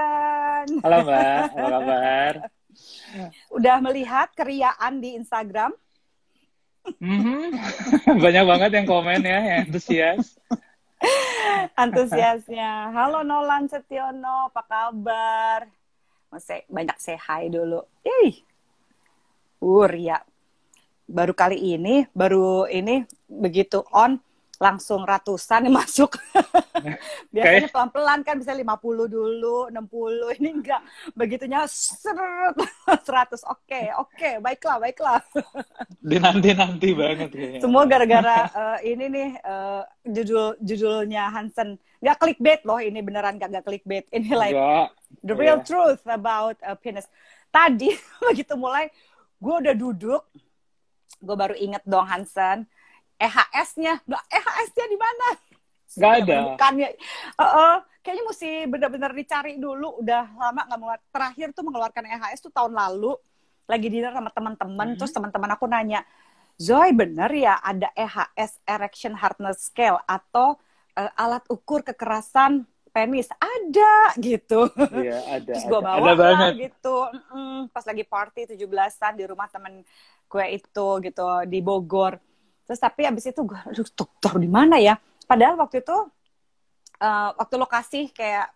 Hansen. Halo Mbak, apa kabar? Udah melihat keriaan di Instagram? Mhm. Banyak banget yang komen ya, yang antusias. Antusiasnya. Halo Nolan Setiono, apa kabar? Masih banyak say hi dulu. Ria. Baru ini begitu on, langsung ratusan yang masuk. Biasanya Kayak pelan-pelan kan bisa 50 dulu, 60. Ini enggak. Begitunya seret, 100. Oke, baiklah. dinanti-nanti banget kayaknya. Semua gara-gara ini nih judulnya Hansen. Nggak clickbait loh, ini beneran nggak clickbait. Ini like Enggak. the real Iya. truth about penis. Tadi begitu mulai, gue udah duduk, gue baru inget dong Hansen. EHS-nya di mana? Nggak ada. Bukannya, kayaknya mesti benar-benar dicari dulu. Udah lama nggak mengeluarkan. Terakhir tuh mengeluarkan EHS tuh tahun lalu. Lagi dinner sama teman-teman, terus teman-teman aku nanya, Zoe bener ya ada EHS Erection Hardness Scale atau alat ukur kekerasan penis? Ada gitu. Iya, ada. Terus gue bawa Ada lah banget. gitu. Pas lagi party 17-an di rumah temen gue itu gitu di Bogor. Terus tapi abis itu gue, aduh, taruh di mana ya? Padahal waktu itu, waktu lokasi kayak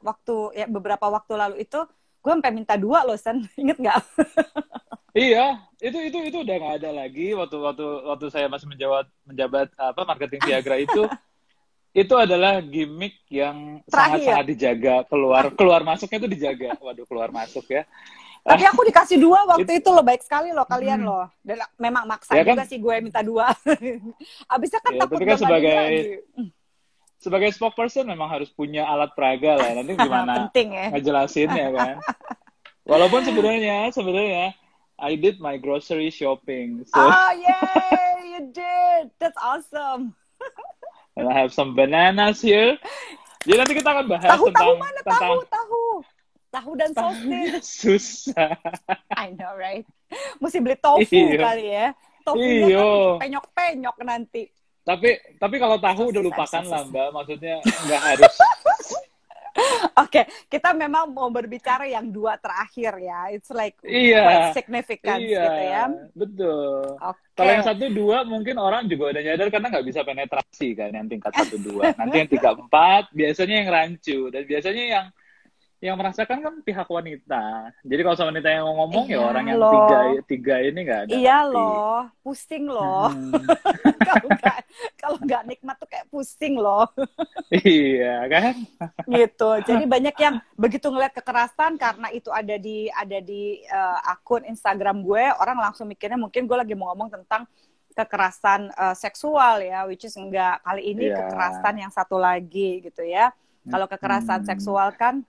beberapa waktu lalu itu, gue sampai minta 2 loh, Sen. Inget nggak? Iya, itu udah nggak ada lagi waktu saya masih menjabat apa marketing Viagra itu adalah gimmick yang Terakhir. sangat dijaga, keluar masuknya itu dijaga. Waduh, keluar masuk ya. Tapi aku dikasih 2 waktu itu loh, baik sekali loh kalian loh. Dan memang maksa Ya juga kan? sih gue minta 2. Abisnya kan Ya, takut tapi gak kan mandi lagi. sebagai spokesperson memang harus punya alat peraga lah. Nanti gimana Penting ya. ngejelasinnya kan? Walaupun sebenarnya I did my grocery shopping. So Oh, yay, you did. That's awesome. and I have some bananas here. Jadi nanti kita akan bahas Tahu tentang mana tahu dan tahunya sosis. susah. I know, right? Mesti beli tofu Iya. kali ya. Tofunya Iya. kan penyok-penyok nanti. Tapi kalau tahu udah Sosis, lupakan sosis. lah Mbak. Maksudnya nggak harus. Oke, kita memang mau berbicara yang 2 terakhir ya. It's like Iya. quite significant Iya. gitu ya. Betul. Oke. Kalau yang 1-2 mungkin orang juga udah nyadar karena nggak bisa penetrasi kan yang tingkat 1-2. Nanti yang 3-4 biasanya yang rancu dan biasanya yang merasakan kan pihak wanita. Jadi kalau sama wanita yang ngomong ya orang yang tiga ini nggak ada. Iya ngerti. loh, pusing loh. Kalau nggak nikmat tuh kayak pusing loh. Iya kan? Gitu. Jadi banyak yang begitu ngeliat kekerasan karena itu ada di akun Instagram gue, orang langsung mikirnya mungkin gue lagi mau ngomong tentang kekerasan seksual ya, which is enggak. Kali ini kekerasan yang satu lagi gitu ya. Kalau kekerasan seksual kan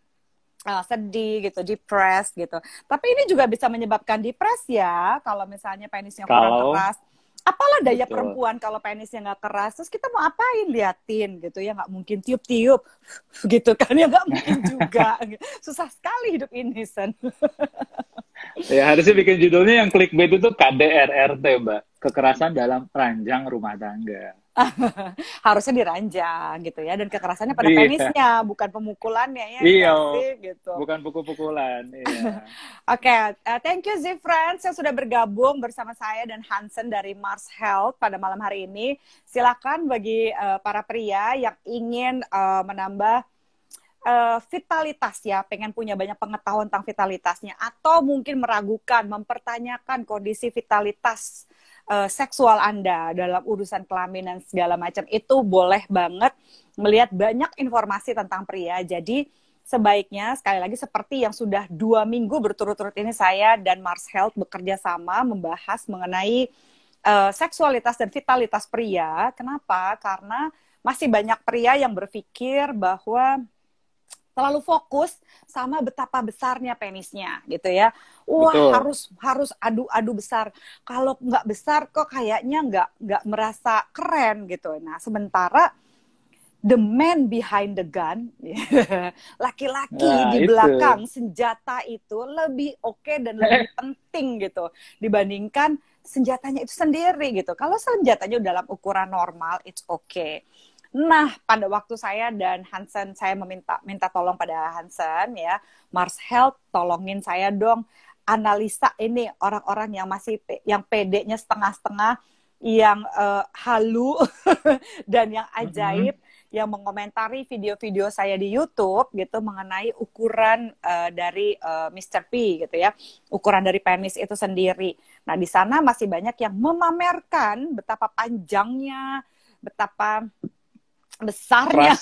sedih gitu, depressed gitu. Tapi ini juga bisa menyebabkan depres ya, kalau misalnya penisnya kurang keras. Apalah daya perempuan kalau penisnya nggak keras, terus kita mau apain liatin gitu ya, nggak mungkin tiup-tiup gitu kan ya, nggak mungkin juga. Susah sekali hidup ini, Sen. Ya harusnya bikin judulnya yang clickbait itu KDRRT Mbak, kekerasan dalam ranjang rumah tangga. Harusnya diranjang gitu ya, dan kekerasannya pada penisnya, bukan pemukulannya ya. Iya, gitu. Bukan pukul-pukulan. Iya. Oke, thank you Z-Friends yang sudah bergabung bersama saya dan Hansen dari Mars Health pada malam hari ini. Silakan bagi para pria yang ingin menambah vitalitas ya, pengen punya banyak pengetahuan tentang vitalitasnya, atau mungkin meragukan, mempertanyakan kondisi vitalitas seksual Anda dalam urusan kelamin dan segala macam, itu boleh banget melihat banyak informasi tentang pria. Jadi sebaiknya sekali lagi seperti yang sudah 2 minggu berturut-turut ini saya dan Mars Health bekerja sama membahas mengenai seksualitas dan vitalitas pria. Kenapa? Karena masih banyak pria yang berpikir bahwa terlalu fokus sama betapa besarnya penisnya gitu ya. Wah, harus adu besar. Kalau nggak besar kok kayaknya nggak merasa keren gitu. Nah, sementara the man behind the gun, laki-laki di belakang senjata itu lebih oke dan lebih penting gitu dibandingkan senjatanya itu sendiri gitu. Kalau senjatanya dalam ukuran normal, it's okay. Nah, pada waktu saya dan Hansen, saya minta tolong pada Hansen ya, Mars Health, tolongin saya dong analisa ini orang-orang yang masih yang PD-nya setengah-setengah, yang halu dan yang ajaib, yang mengomentari video-video saya di YouTube gitu mengenai ukuran dari Mr. P gitu ya, ukuran dari penis itu sendiri. Nah, di sana masih banyak yang memamerkan betapa panjangnya, betapa besarnya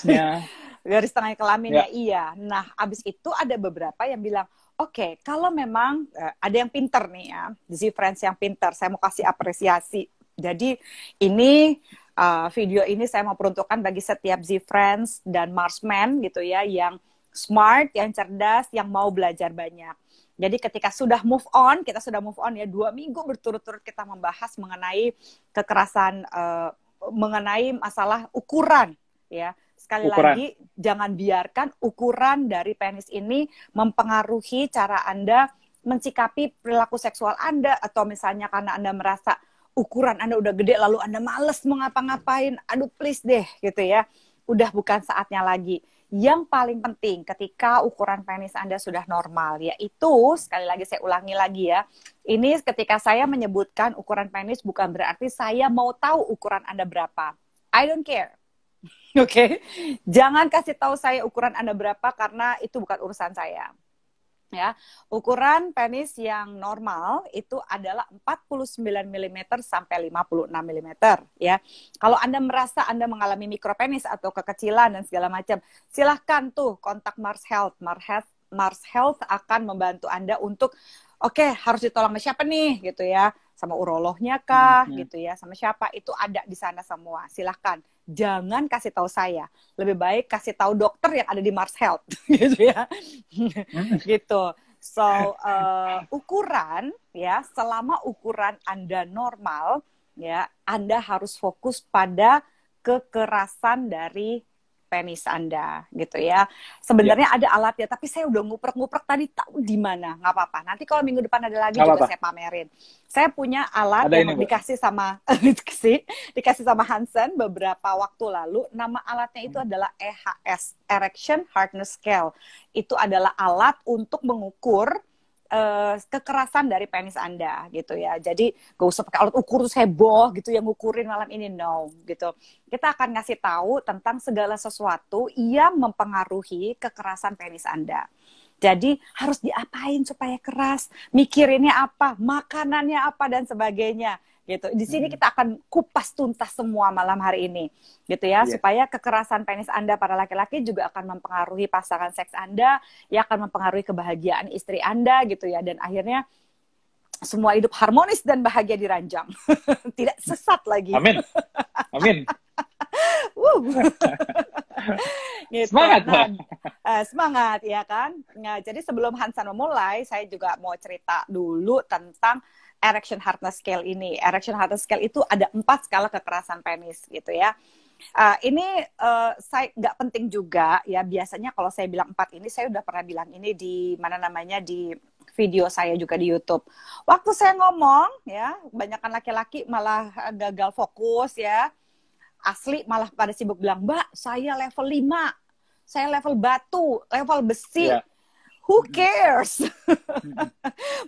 garis tengah kelaminnya. Iya. Nah, abis itu ada beberapa yang bilang, oke, kalau memang ada yang pinter nih ya, Z-Friends yang pinter, saya mau kasih apresiasi. Jadi ini video ini saya mau peruntukkan bagi setiap Z-Friends dan Marsman gitu ya, yang smart, yang cerdas, yang mau belajar banyak. Jadi ketika sudah move on, kita sudah move on ya, 2 minggu berturut-turut kita membahas mengenai kekerasan, mengenai masalah ukuran. Ya, sekali lagi jangan biarkan ukuran dari penis ini mempengaruhi cara Anda mensikapi perilaku seksual Anda, atau misalnya karena Anda merasa ukuran Anda udah gede lalu Anda males mau ngapa-ngapain. Aduh please deh gitu ya. Udah bukan saatnya lagi. Yang paling penting ketika ukuran penis Anda sudah normal, yaitu sekali lagi saya ulangi lagi ya. Ini ketika saya menyebutkan ukuran penis bukan berarti saya mau tahu ukuran Anda berapa. I don't care. Oke, jangan kasih tahu saya ukuran Anda berapa karena itu bukan urusan saya. Ya, ukuran penis yang normal itu adalah 49 mm sampai 56 mm ya. Kalau Anda merasa Anda mengalami mikropenis atau kekecilan dan segala macam, silahkan tuh kontak Mars Health. Mars Health akan membantu Anda untuk harus ditolong sama siapa nih gitu ya, sama urolognya kah gitu ya, sama siapa, itu ada di sana semua. Silahkan, jangan kasih tahu saya, lebih baik kasih tahu dokter yang ada di Mars Health gitu ya. Gitu. So ukuran ya, selama ukuran Anda normal ya, Anda harus fokus pada kekerasan dari penis Anda gitu ya. Sebenarnya ada alatnya, tapi saya udah nguprek-nguprek tadi, tahu di mana. Nggak apa-apa. Nanti kalau minggu depan ada lagi juga saya pamerin. Saya punya alat yang dikasih sama dikasih sama Hansen beberapa waktu lalu. Nama alatnya itu adalah EHS, Erection Hardness Scale. Itu adalah alat untuk mengukur kekerasan dari penis Anda gitu ya. Jadi gak usah pakai alat ukur terus heboh gitu yang ngukurin malam ini, no gitu. Kita akan ngasih tahu tentang segala sesuatu yang mempengaruhi kekerasan penis Anda. Jadi harus diapain supaya keras, mikirinnya apa, makanannya apa dan sebagainya gitu. Di sini kita akan kupas tuntas semua malam hari ini gitu ya, supaya kekerasan penis Anda para laki-laki juga akan mempengaruhi pasangan seks Anda, ya akan mempengaruhi kebahagiaan istri Anda gitu ya, dan akhirnya semua hidup harmonis dan bahagia di ranjang. Tidak sesat lagi. Amin. Amin. Gitu. Semangat, semangat ya kan. Nah, jadi sebelum Hansen memulai, saya juga mau cerita dulu tentang Erection Hardness Scale ini. Erection Hardness Scale itu ada 4 skala kekerasan penis gitu ya. Ini saya nggak penting juga ya. Biasanya kalau saya bilang 4 ini, saya udah pernah bilang ini di di video saya juga di YouTube. Waktu saya ngomong ya, kebanyakan laki-laki malah gagal fokus ya. Asli malah pada sibuk bilang, Mbak, saya level 5. Saya level batu, level besi. Who cares?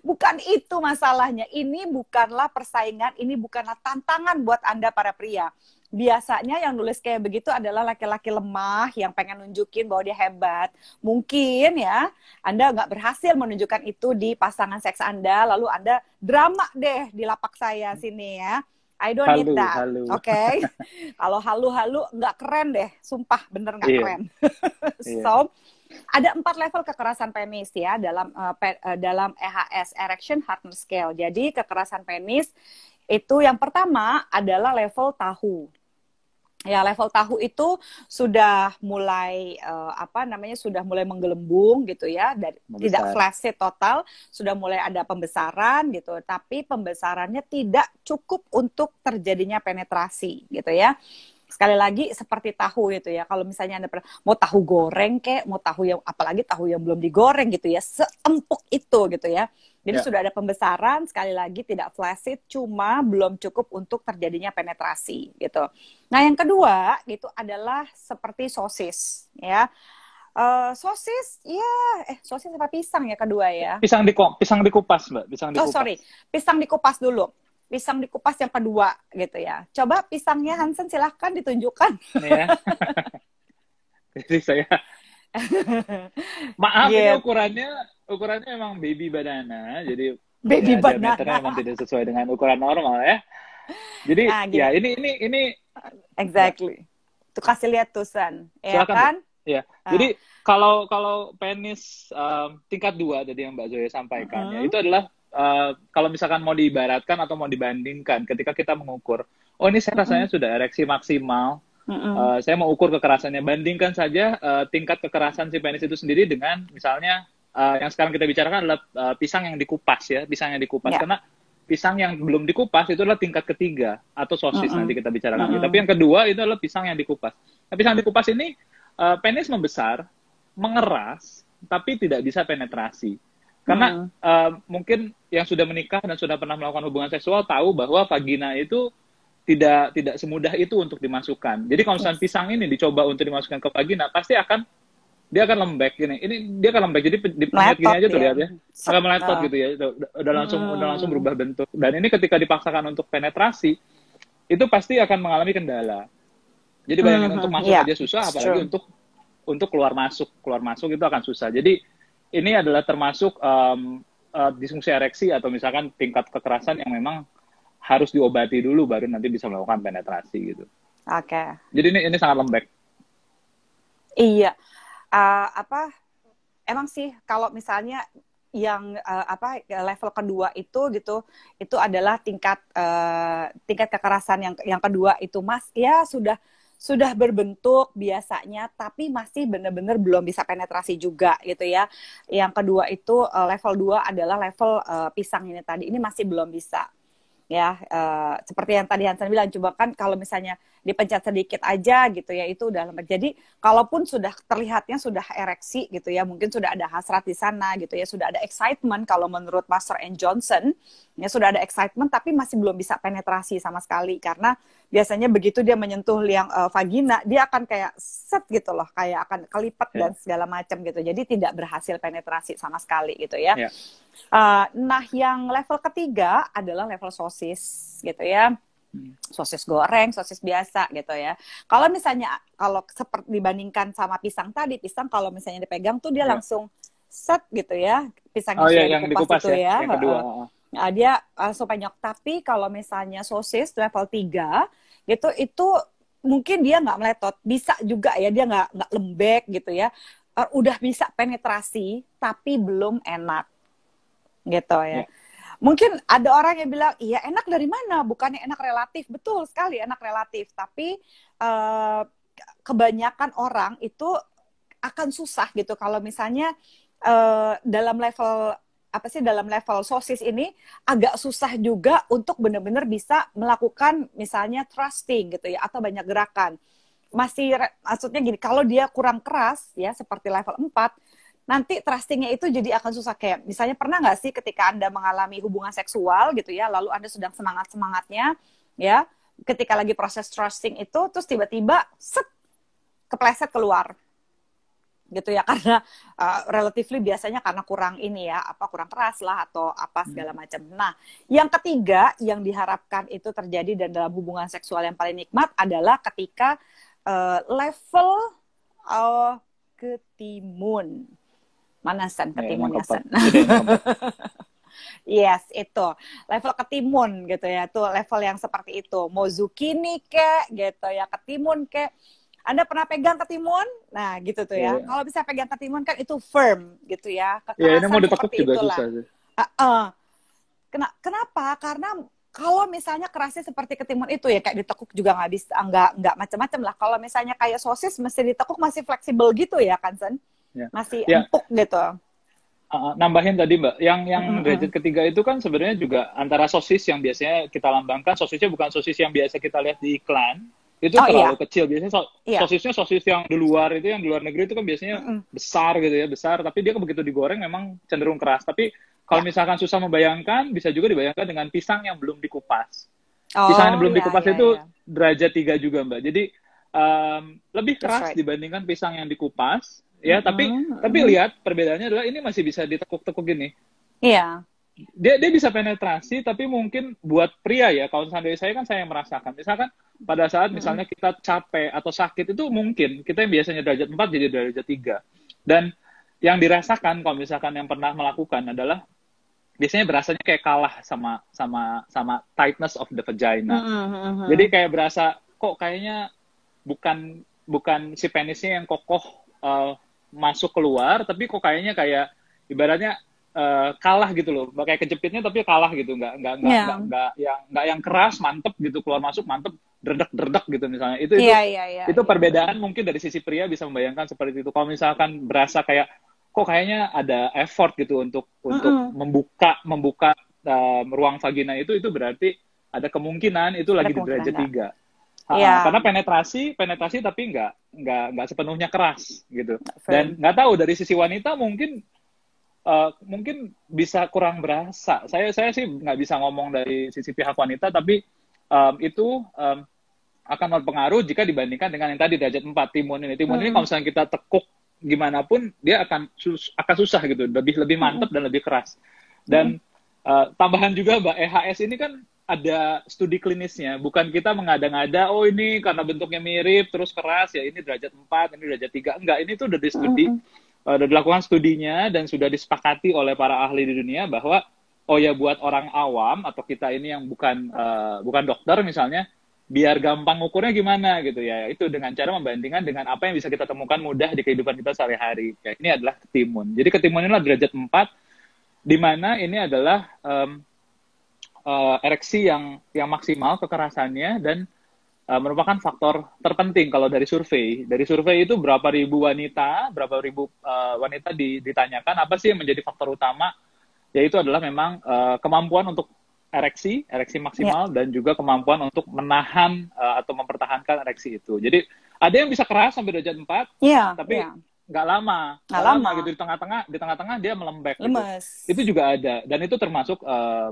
Bukan itu masalahnya. Ini bukanlah persaingan, ini bukanlah tantangan buat Anda para pria. Biasanya yang nulis kayak begitu adalah laki-laki lemah yang pengen nunjukin bahwa dia hebat. Mungkin ya, Anda nggak berhasil menunjukkan itu di pasangan seks Anda, lalu Anda drama deh di lapak saya sini ya. I don't need that, oke? Kalau halu-halu nggak keren deh, sumpah bener nggak keren. So, ada 4 level kekerasan penis ya dalam EHS, Erection Hardness Scale. Jadi kekerasan penis itu yang pertama adalah level tahu. Ya, level tahu itu sudah mulai sudah mulai menggelembung gitu ya, tidak flaccid total, sudah mulai ada pembesaran gitu, tapi pembesarannya tidak cukup untuk terjadinya penetrasi gitu ya. Sekali lagi seperti tahu gitu ya. Kalau misalnya Anda mau tahu goreng kek, mau tahu yang apalagi tahu yang belum digoreng gitu ya, seempuk itu gitu ya. Jadi sudah ada pembesaran, sekali lagi tidak flaccid, cuma belum cukup untuk terjadinya penetrasi gitu. Nah, yang kedua gitu adalah seperti sosis ya. Sosis ya sosis apa pisang ya kedua ya? Pisang dikupas, Mbak, pisang dikupas. Oh, sorry. Pisang dikupas dulu. Pisang dikupas yang kedua gitu ya. Coba pisangnya Hansen silahkan ditunjukkan. Nih ya. Jadi saya maaf ini ukurannya memang baby banana. Jadi baby ya, banana diameternya memang tidak sesuai dengan ukuran normal ya. Jadi ya ini exactly. Tuh kasih lihat tuh San, ya kan? Ya. Jadi kalau penis tingkat 2 tadi yang Mbak Zoya sampaikan ya, itu adalah kalau misalkan mau diibaratkan atau mau dibandingkan ketika kita mengukur, oh ini saya rasanya sudah ereksi maksimal, saya mau ukur kekerasannya, bandingkan saja tingkat kekerasan si penis itu sendiri dengan misalnya yang sekarang kita bicarakan adalah pisang yang dikupas ya, karena pisang yang belum dikupas itu adalah tingkat ketiga atau sosis nanti kita bicarakan. Tapi yang kedua itu adalah pisang yang dikupas. Nah, pisang dikupas ini penis membesar, mengeras, tapi tidak bisa penetrasi. Karena mungkin yang sudah menikah dan sudah pernah melakukan hubungan seksual tahu bahwa vagina itu tidak semudah itu untuk dimasukkan. Jadi kalau misalnya pisang ini dicoba untuk dimasukkan ke vagina, pasti dia akan lembek gini. Ini akan lembek. Jadi di penit gini aja tuh lihat ya. Akan meletot gitu ya. Udah langsung berubah bentuk. Dan ini ketika dipaksakan untuk penetrasi, itu pasti akan mengalami kendala. Jadi bayangin untuk masuk aja susah, apalagi untuk keluar masuk itu akan susah. Jadi ini adalah termasuk disfungsi ereksi atau misalkan tingkat kekerasan yang memang harus diobati dulu baru nanti bisa melakukan penetrasi gitu. Oke. Jadi ini sangat lembek. Iya. Emang sih kalau misalnya yang level kedua itu gitu, itu adalah tingkat kekerasan yang kedua itu ya sudah berbentuk biasanya, tapi masih benar-benar belum bisa penetrasi juga gitu ya. Yang kedua itu level 2 adalah level pisang ini tadi, ini masih belum bisa. Ya, seperti yang tadi Hansen bilang, coba kan kalau misalnya dipencet sedikit aja gitu ya, itu udah lembek. Jadi, kalaupun sudah terlihatnya sudah ereksi gitu ya, mungkin sudah ada hasrat di sana gitu ya, sudah ada excitement kalau menurut Master and Johnson, ya sudah ada excitement tapi masih belum bisa penetrasi sama sekali, karena biasanya begitu dia menyentuh liang vagina, dia akan kayak set gitu loh, kayak akan kelipat dan segala macam gitu. Jadi tidak berhasil penetrasi sama sekali gitu ya. Nah, yang level ketiga adalah level sosis gitu ya. Sosis goreng, sosis biasa gitu ya. Kalau misalnya seperti dibandingkan sama pisang tadi, pisang kalau misalnya dipegang tuh dia langsung set gitu ya. Pisangnya yang dikupas itu ya. Yang kedua. Dia langsung penyok. Tapi kalau misalnya sosis level 3 gitu, itu mungkin dia nggak meletot. Bisa juga ya, dia nggak lembek gitu ya. Udah bisa penetrasi tapi belum enak gitu ya. Mungkin ada orang yang bilang, iya enak dari mana? Bukannya enak relatif. Betul sekali enak relatif. Tapi kebanyakan orang itu akan susah gitu. Kalau misalnya dalam level sosis ini agak susah juga untuk benar-benar bisa melakukan misalnya thrusting gitu ya. Atau banyak gerakan. Maksudnya gini, kalau dia kurang keras ya seperti level 4, nanti thrustingnya itu jadi akan susah. Kayak misalnya pernah nggak sih ketika Anda mengalami hubungan seksual gitu ya, lalu Anda sedang semangat-semangatnya ya, ketika lagi proses thrusting itu, terus tiba-tiba kepleset keluar gitu ya, karena relatively biasanya karena kurang kurang keras lah atau apa segala macam. Nah, yang ketiga yang diharapkan itu terjadi dan dalam hubungan seksual yang paling nikmat adalah ketika level ketimun. Mana San ketimun ya San? Yes, itu level ketimun gitu ya, tuh level yang seperti itu. Mau zucchini kek gitu ya, ketimun kek. Anda pernah pegang ketimun? Nah gitu tuh ya. Kalau bisa pegang ketimun kan itu firm gitu ya. Ini mau ditekuk juga susah sih. Kenapa? Karena kalau misalnya kerasnya seperti ketimun itu ya kayak ditekuk juga nggak bisa, nggak macam-macam lah. Kalau misalnya kayak sosis mesti ditekuk masih fleksibel gitu ya kan San? Masih empuk gitu. Nambahin tadi Mbak, yang derajat ketiga itu kan sebenarnya juga antara sosis yang biasanya kita lambangkan, sosisnya bukan sosis yang biasa kita lihat di iklan, itu Oh terlalu iya, kecil. Biasanya iya. sosisnya sosis yang di luar itu, yang di luar negeri itu kan biasanya Mm-mm. besar gitu ya, besar. Tapi dia begitu digoreng memang cenderung keras. Tapi kalau Ya. misalkan susah membayangkan, bisa juga dibayangkan dengan pisang yang belum dikupas. Pisang yang Oh belum ya, dikupas ya, itu ya. derajat 3 juga, Mbak. Jadi lebih That's keras right. dibandingkan pisang yang dikupas. Ya, Mm-mm, tapi mm-mm. lihat perbedaannya adalah ini masih bisa ditekuk-tekuk gini. Iya. Dia bisa penetrasi, tapi mungkin buat pria ya, kalau misalnya dari saya kan saya yang merasakan, misalkan pada saat Mm-mm. misalnya kita capek atau sakit, itu mungkin kita yang biasanya derajat 4 jadi derajat 3. Dan yang dirasakan kalau misalkan yang pernah melakukan adalah biasanya berasanya kayak kalah sama sama sama tightness of the vagina. Mm-mm, Jadi mm-mm. kayak berasa kok kayaknya bukan bukan si penisnya yang kokoh masuk keluar, tapi kok kayaknya kayak ibaratnya kalah gitu loh, kayak kejepitnya tapi kalah gitu, Iya. nggak yang keras mantep gitu, keluar masuk mantep, dredek dredek gitu misalnya. Iya, iya, iya, Itu iya, benar. perbedaan mungkin dari sisi pria bisa membayangkan seperti itu. Kalau misalkan berasa kayak kok kayaknya ada effort gitu untuk Mm-mm. membuka membuka ruang vagina, itu berarti ada kemungkinan itu Ada lagi di kemungkinan derajat nggak? 3. Iya, Karena penetrasi tapi nggak sepenuhnya keras gitu. firm. Dan nggak tahu dari sisi wanita mungkin bisa kurang berasa. Saya sih nggak bisa ngomong dari sisi pihak wanita, tapi itu akan berpengaruh jika dibandingkan dengan yang tadi derajat 4 timun ini. Timun ini Mm-mm. kalau misalnya kita tekuk gimana pun dia akan susah gitu, lebih mantap Mm-mm. dan lebih keras. Mm-mm. Dan tambahan juga Mbak, EHS ini kan ada studi klinisnya, bukan kita mengada-ngada, oh ini karena bentuknya mirip terus keras ya, ini derajat 4, ini derajat 3. Enggak, ini tuh udah di studi, Mm-mm. udah dilakukan studinya dan sudah disepakati oleh para ahli di dunia bahwa oh ya, buat orang awam atau kita ini yang bukan dokter misalnya, biar gampang ukurnya gimana gitu ya, itu dengan cara membandingkan dengan apa yang bisa kita temukan mudah di kehidupan kita sehari-hari. Ya, ini adalah ketimun. Jadi ketimun ini adalah derajat 4, di mana ini adalah ereksi yang maksimal kekerasannya, dan merupakan faktor terpenting kalau dari survei. Dari survei itu berapa ribu wanita ditanyakan apa sih yang menjadi faktor utama, yaitu adalah memang kemampuan untuk ereksi Ya, maksimal, dan juga kemampuan untuk menahan atau mempertahankan ereksi itu. Jadi ada yang bisa keras sampai derajat 4, iya, iya. tapi nggak Nggak lama lama, gitu, di tengah-tengah dia melembek gitu. lemes. Itu juga ada, dan itu termasuk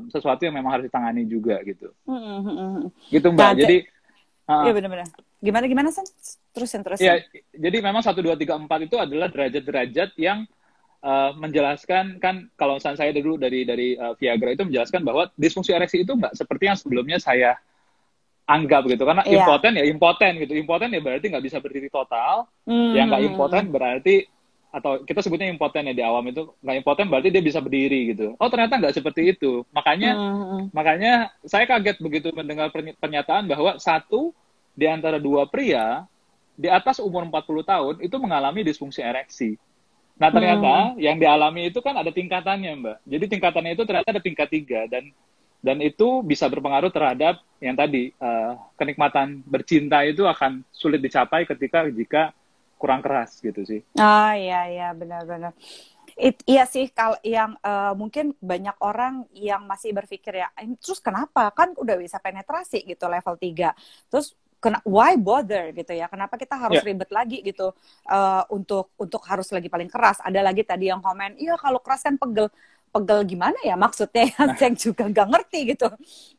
sesuatu yang memang harus ditangani juga gitu. Mm-mm, mm-mm. Gitu Nah, Mbak. Jadi iya benar-benar. Gimana San? Terusin, terusin. ya, jadi memang 1, 2, 3, 4 itu adalah derajat-derajat yang menjelaskan, kan kalau misalnya saya dulu dari Viagra itu menjelaskan bahwa disfungsi ereksi itu nggak seperti yang sebelumnya saya anggap gitu, karena Iya. impoten gitu, impoten ya berarti nggak bisa berdiri total, yang nggak impoten Mm-mm. berarti, atau kita sebutnya impoten ya di awam itu, nggak impoten berarti dia bisa berdiri gitu. Oh ternyata nggak seperti itu, makanya Mm-mm. makanya saya kaget begitu mendengar pernyataan bahwa satu di antara dua pria di atas umur 40 tahun itu mengalami disfungsi ereksi. Nah, Mm-mm. ternyata yang dialami itu kan ada tingkatannya, Mbak. Jadi tingkatannya itu ternyata ada tingkat 3, dan itu bisa berpengaruh terhadap yang tadi, kenikmatan bercinta itu akan sulit dicapai jika kurang keras gitu sih. Ah, iya, benar-benar. Iya sih, kalau yang mungkin banyak orang yang masih berpikir ya, terus kenapa? Kan udah bisa penetrasi gitu level 3. Terus why bother gitu ya? Kenapa kita harus Ya, ribet lagi gitu untuk harus lagi paling keras? Ada lagi tadi yang komen, iya kalau keras kan pegel. Pegel gimana ya maksudnya? Saya juga nggak ngerti gitu.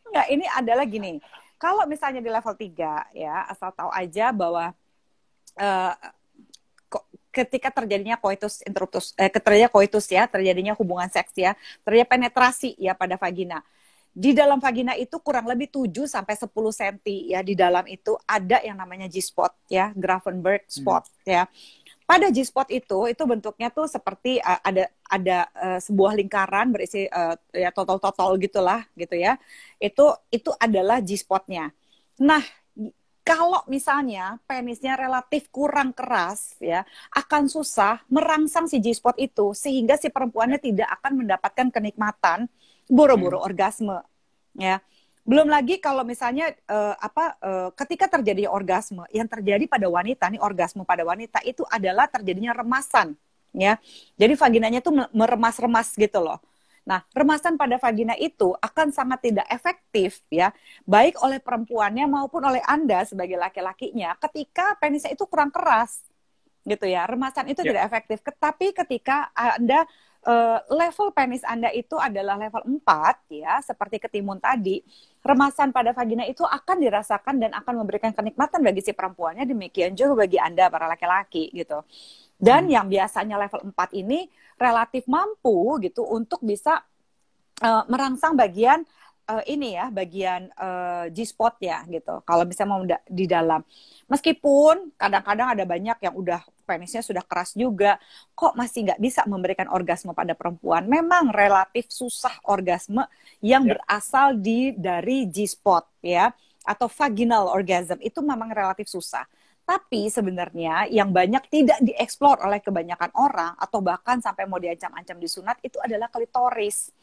Nggak, ini adalah gini. Kalau misalnya di level 3 ya, asal tahu aja bahwa eh, ketika terjadinya coitus interruptus, terjadinya coitus ya, terjadinya hubungan seks ya, terjadi penetrasi ya pada vagina. Di dalam vagina itu kurang lebih 7 sampai 10 cm ya, di dalam itu ada yang namanya G-spot ya, Grafenberg spot ya. Pada G-spot itu bentuknya tuh seperti ada sebuah lingkaran berisi ya totol-totol gitulah gitu ya. Itu adalah G-spotnya. Nah, kalau misalnya penisnya relatif kurang keras ya, akan susah merangsang si G-spot itu sehingga si perempuannya tidak akan mendapatkan kenikmatan boro-boro orgasme ya. Belum lagi kalau misalnya ketika terjadi orgasme, yang terjadi pada wanita nih, orgasme pada wanita itu adalah terjadinya remasan ya. Jadi vaginanya tuh meremas-remas gitu loh. Nah, remasan pada vagina itu akan sangat tidak efektif ya, baik oleh perempuannya maupun oleh Anda sebagai laki-lakinya ketika penisnya itu kurang keras gitu ya. Remasan itu tidak efektif. Tapi ketika Anda level penis Anda itu adalah level 4 ya, seperti ketimun tadi, remasan pada vagina itu akan dirasakan dan akan memberikan kenikmatan bagi si perempuannya, demikian juga bagi Anda para laki-laki gitu. Dan yang biasanya level 4 ini relatif mampu gitu untuk bisa merangsang bagian ini ya, bagian G-spot ya gitu. Kalau misalnya mau di dalam. Meskipun kadang-kadang ada banyak yang udah penisnya sudah keras juga, kok masih nggak bisa memberikan orgasme pada perempuan. Memang relatif susah orgasme yang berasal dari G-spot ya, atau vaginal orgasm. Itu memang relatif susah. Tapi sebenarnya yang banyak tidak dieksplor oleh kebanyakan orang atau bahkan sampai mau diancam-ancam disunat itu adalah klitoris.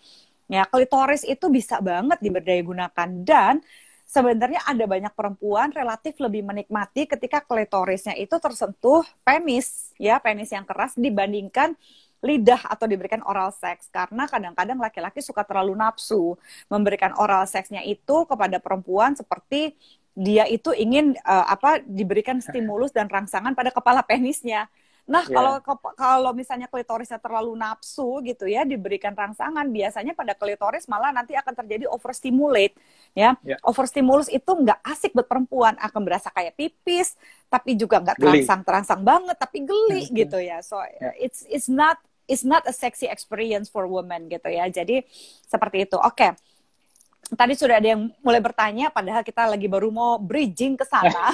Ya, klitoris itu bisa banget diberdayagunakan dan sebenarnya ada banyak perempuan relatif lebih menikmati ketika klitorisnya itu tersentuh penis, ya, penis yang keras dibandingkan lidah atau diberikan oral seks, karena kadang-kadang laki-laki suka terlalu nafsu memberikan oral seksnya itu kepada perempuan seperti dia itu ingin diberikan stimulus dan rangsangan pada kepala penisnya. Nah, kalau misalnya klitorisnya terlalu nafsu gitu ya, diberikan rangsangan, biasanya pada klitoris malah nanti akan terjadi overstimulate ya. Overstimulus itu nggak asik buat perempuan, akan berasa kayak pipis, tapi juga nggak terangsang banget, tapi geli gitu ya. So it's not a sexy experience for women gitu ya. Jadi seperti itu. Oke. Tadi sudah ada yang mulai bertanya, padahal kita lagi baru mau bridging ke sana.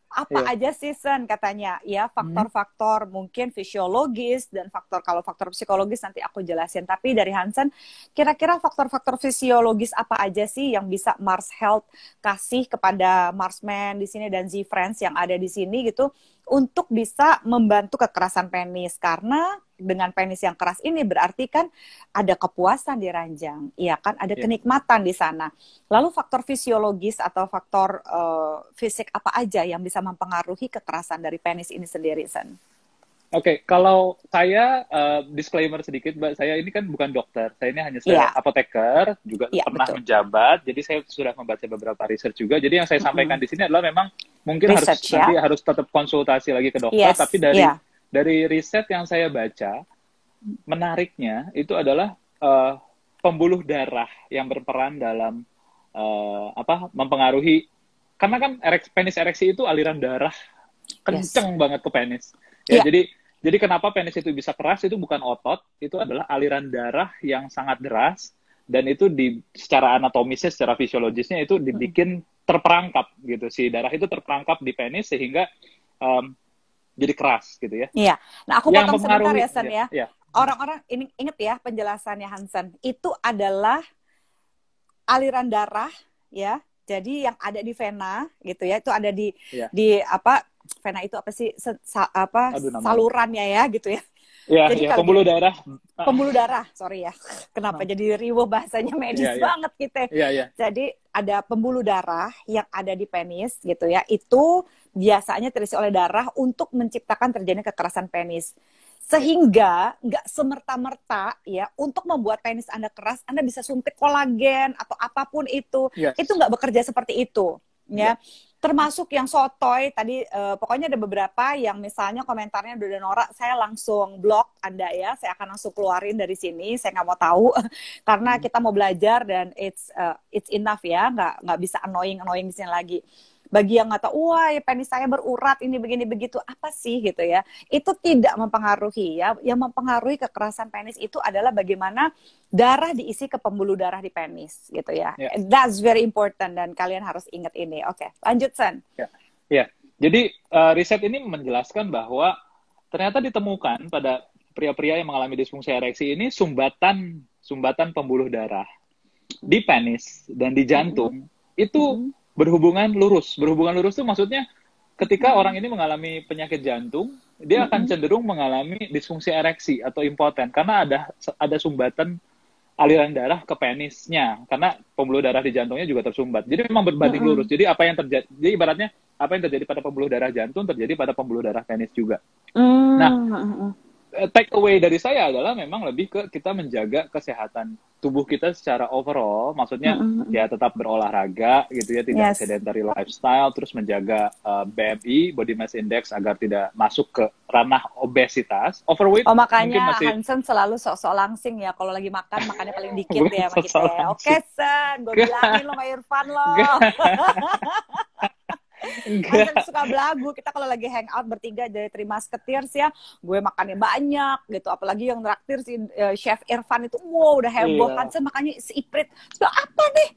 Apa aja sih, Sen, katanya? Ya, faktor-faktor mungkin fisiologis dan kalau faktor psikologis nanti aku jelasin. Tapi dari Hansen, kira-kira faktor-faktor fisiologis apa aja sih yang bisa Mars Health kasih kepada Marsman di sini dan Z-Friends yang ada di sini gitu untuk bisa membantu kekerasan penis? Karena dengan penis yang keras ini berarti kan ada kepuasan di ranjang, iya kan, ada kenikmatan di sana. Lalu faktor fisiologis atau faktor fisik apa aja yang bisa mempengaruhi kekerasan dari penis ini sendiri, Sen? Oke, kalau saya disclaimer sedikit, Mbak, saya ini kan bukan dokter, saya ini hanya apoteker, juga pernah menjabat, jadi saya sudah membaca beberapa research juga. Jadi yang saya sampaikan di sini adalah memang mungkin research, nanti harus tetap konsultasi lagi ke dokter, tapi dari riset yang saya baca, menariknya itu adalah pembuluh darah yang berperan dalam mempengaruhi, karena kan penis ereksi itu aliran darah kenceng banget ke penis. Ya, jadi kenapa penis itu bisa keras itu bukan otot, itu adalah aliran darah yang sangat deras, dan itu secara anatomisnya, secara fisiologisnya itu dibikin terperangkap gitu, si darah itu terperangkap di penis sehingga jadi keras gitu ya. Iya. Nah, aku potong sebentar ya, Sen ya. Orang-orang ini inget ya penjelasannya Hansen. Itu adalah aliran darah ya. Jadi yang ada di vena gitu ya, itu ada di vena itu apa sih? Salurannya ya gitu ya. Jadi pembuluh darah. Pembuluh darah, sorry ya. Kenapa jadi riweuh bahasanya medis banget gitu. Jadi ada pembuluh darah yang ada di penis gitu ya. Itu biasanya terisi oleh darah untuk menciptakan terjadinya kekerasan penis. Sehingga nggak semerta-merta ya untuk membuat penis Anda keras, Anda bisa suntik kolagen atau apapun itu. Itu nggak bekerja seperti itu ya. Termasuk yang sotoy tadi, pokoknya ada beberapa yang misalnya komentarnya udah norak, saya langsung blok Anda ya, saya akan langsung keluarin dari sini, saya nggak mau tahu karena kita mau belajar dan it's enough ya, nggak bisa annoying di sini lagi. Bagi yang nggak tahu, wah ya penis saya berurat ini begini begitu, apa sih gitu ya? Itu tidak mempengaruhi ya. Yang mempengaruhi kekerasan penis itu adalah bagaimana darah diisi ke pembuluh darah di penis gitu ya. That's very important dan kalian harus ingat ini. Oke, lanjut Sen. Ya. Jadi riset ini menjelaskan bahwa ternyata ditemukan pada pria-pria yang mengalami disfungsi ereksi ini sumbatan pembuluh darah di penis dan di jantung itu berhubungan lurus. Berhubungan lurus itu maksudnya ketika orang ini mengalami penyakit jantung, dia akan cenderung mengalami disfungsi ereksi atau impoten karena ada sumbatan aliran darah ke penisnya, karena pembuluh darah di jantungnya juga tersumbat. Jadi memang berbanding lurus. Jadi apa yang terjadi? Jadi ibaratnya apa yang terjadi pada pembuluh darah jantung terjadi pada pembuluh darah penis juga. Nah, take away dari saya adalah memang lebih ke kita menjaga kesehatan tubuh kita secara overall, maksudnya ya tetap berolahraga gitu ya, tidak sedentary lifestyle, terus menjaga BMI, body mass index agar tidak masuk ke ranah obesitas, overweight. Oh makanya mungkin masih Hansen selalu sok-sok langsing ya, kalau lagi makan makannya paling dikit ya sama kita ya. Oke Sen, gue bilangin lo sama Irfan lo. Hansen suka belagu, kita kalau lagi hangout bertiga dari Three Musketeers ya, gue makannya banyak gitu, apalagi yang traktir si Chef Irfan itu, wow udah heboh, Hansen makannya seiprit, sudah apa nih?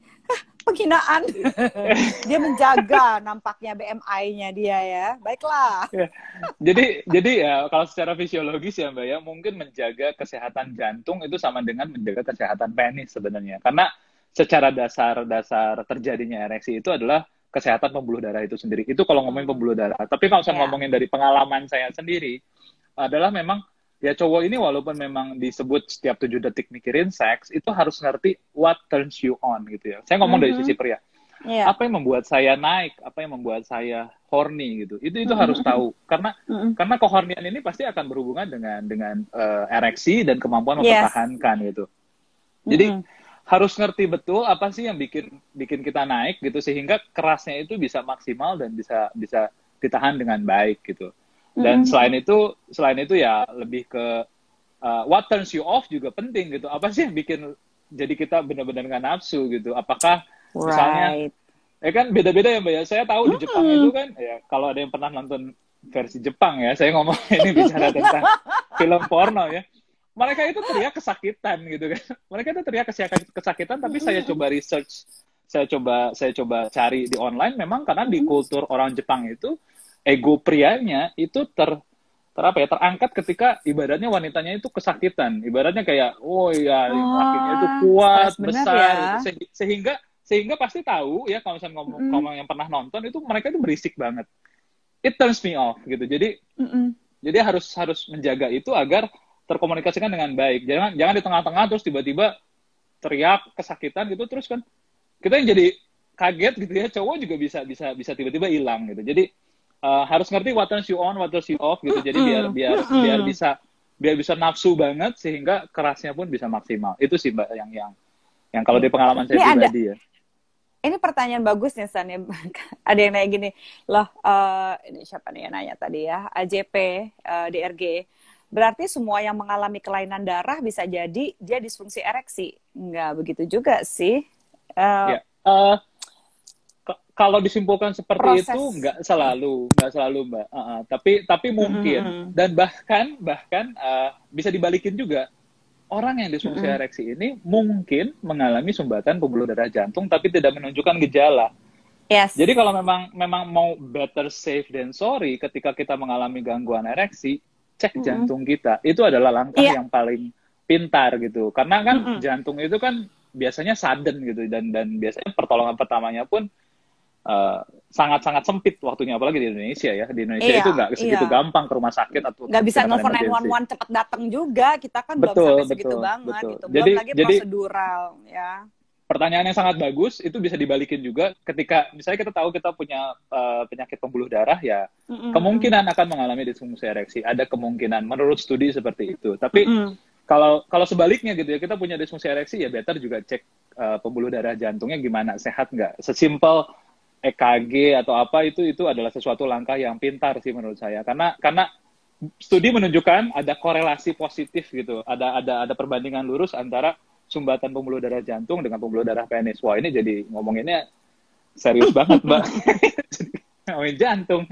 Penghinaan. Dia menjaga nampaknya BMI-nya dia ya, baiklah. Jadi ya kalau secara fisiologis ya Mbak ya, mungkin menjaga kesehatan jantung itu sama dengan menjaga kesehatan penis sebenarnya, karena secara dasar terjadinya ereksi itu adalah kesehatan pembuluh darah itu sendiri. Itu kalau ngomongin pembuluh darah. Tapi kalau saya ngomongin dari pengalaman saya sendiri, adalah memang ya cowok ini walaupun memang disebut setiap 7 detik mikirin seks, itu harus ngerti what turns you on gitu ya. Saya ngomong dari sisi pria. Apa yang membuat saya naik, apa yang membuat saya horny gitu. Itu harus tahu. Karena kehornian ini pasti akan berhubungan dengan ereksi dan kemampuan mempertahankan gitu. Jadi harus ngerti betul apa sih yang bikin kita naik gitu, sehingga kerasnya itu bisa maksimal dan bisa ditahan dengan baik gitu. Dan selain itu ya lebih ke what turns you off juga penting gitu. Apa sih yang bikin jadi kita benar-benar nggak nafsu gitu? Apakah misalnya kan beda-beda ya Mbak ya. Saya tahu di Jepang itu kan ya, kalau ada yang pernah nonton versi Jepang ya, saya ngomong ini bicara tentang film porno ya. Mereka itu teriak kesakitan gitu kan. Mereka itu teriak kesakitan, tapi saya coba research, saya coba cari di online, memang karena di kultur orang Jepang itu ego prianya itu terangkat ketika ibaratnya wanitanya itu kesakitan. Ibaratnya kayak oh ya lakinya itu kuat, besar ya. Sehingga pasti tahu ya, kalau misalnya ngomong yang pernah nonton itu, mereka itu berisik banget. It turns me off gitu. Jadi harus menjaga itu agar terkomunikasikan dengan baik. Jangan di tengah-tengah terus tiba-tiba teriak kesakitan gitu, terus kan kita yang jadi kaget gitu ya. Cowok juga bisa tiba-tiba hilang gitu. Jadi harus ngerti what turns you on, what turns you off gitu. Jadi biar bisa nafsu banget, sehingga kerasnya pun bisa maksimal. Itu sih Mbak yang kalau di pengalaman saya pribadi ya. Ini pertanyaan bagus nih San ya. Ada yang nanya gini, loh ini siapa nih yang nanya tadi ya, AJP DRG. Berarti semua yang mengalami kelainan darah bisa jadi dia disfungsi ereksi? Enggak begitu juga sih. Kalau disimpulkan seperti itu nggak selalu Mbak. Tapi mungkin dan bahkan bisa dibalikin juga. Orang yang disfungsi ereksi ini mungkin mengalami sumbatan pembuluh darah jantung tapi tidak menunjukkan gejala. Jadi kalau memang mau better safe than sorry, ketika kita mengalami gangguan ereksi, cek jantung kita. Itu adalah langkah yang paling pintar gitu. Karena kan jantung itu kan biasanya sudden gitu, dan biasanya pertolongan pertamanya pun sangat-sangat sempit waktunya, apalagi di Indonesia ya. Di Indonesia itu nggak segitu gampang ke rumah sakit atau nggak bisa nelfon 911 cepat datang juga. Kita kan belum sampai segitu banget gitu. Belum lagi prosedural ya. Pertanyaan yang sangat bagus, itu bisa dibalikin juga ketika misalnya kita tahu kita punya penyakit pembuluh darah ya, kemungkinan akan mengalami disfungsi ereksi. Ada kemungkinan menurut studi seperti itu. Tapi kalau sebaliknya gitu ya, kita punya disfungsi ereksi ya better juga cek pembuluh darah jantungnya gimana, sehat nggak. Sesimpel EKG atau apa itu adalah sesuatu langkah yang pintar sih menurut saya. Karena studi menunjukkan ada korelasi positif gitu. Ada perbandingan lurus antara sumbatan pembuluh darah jantung dengan pembuluh darah penis. Wah, ini jadi ngomonginnya serius banget, Mbak. Ngomongin jantung.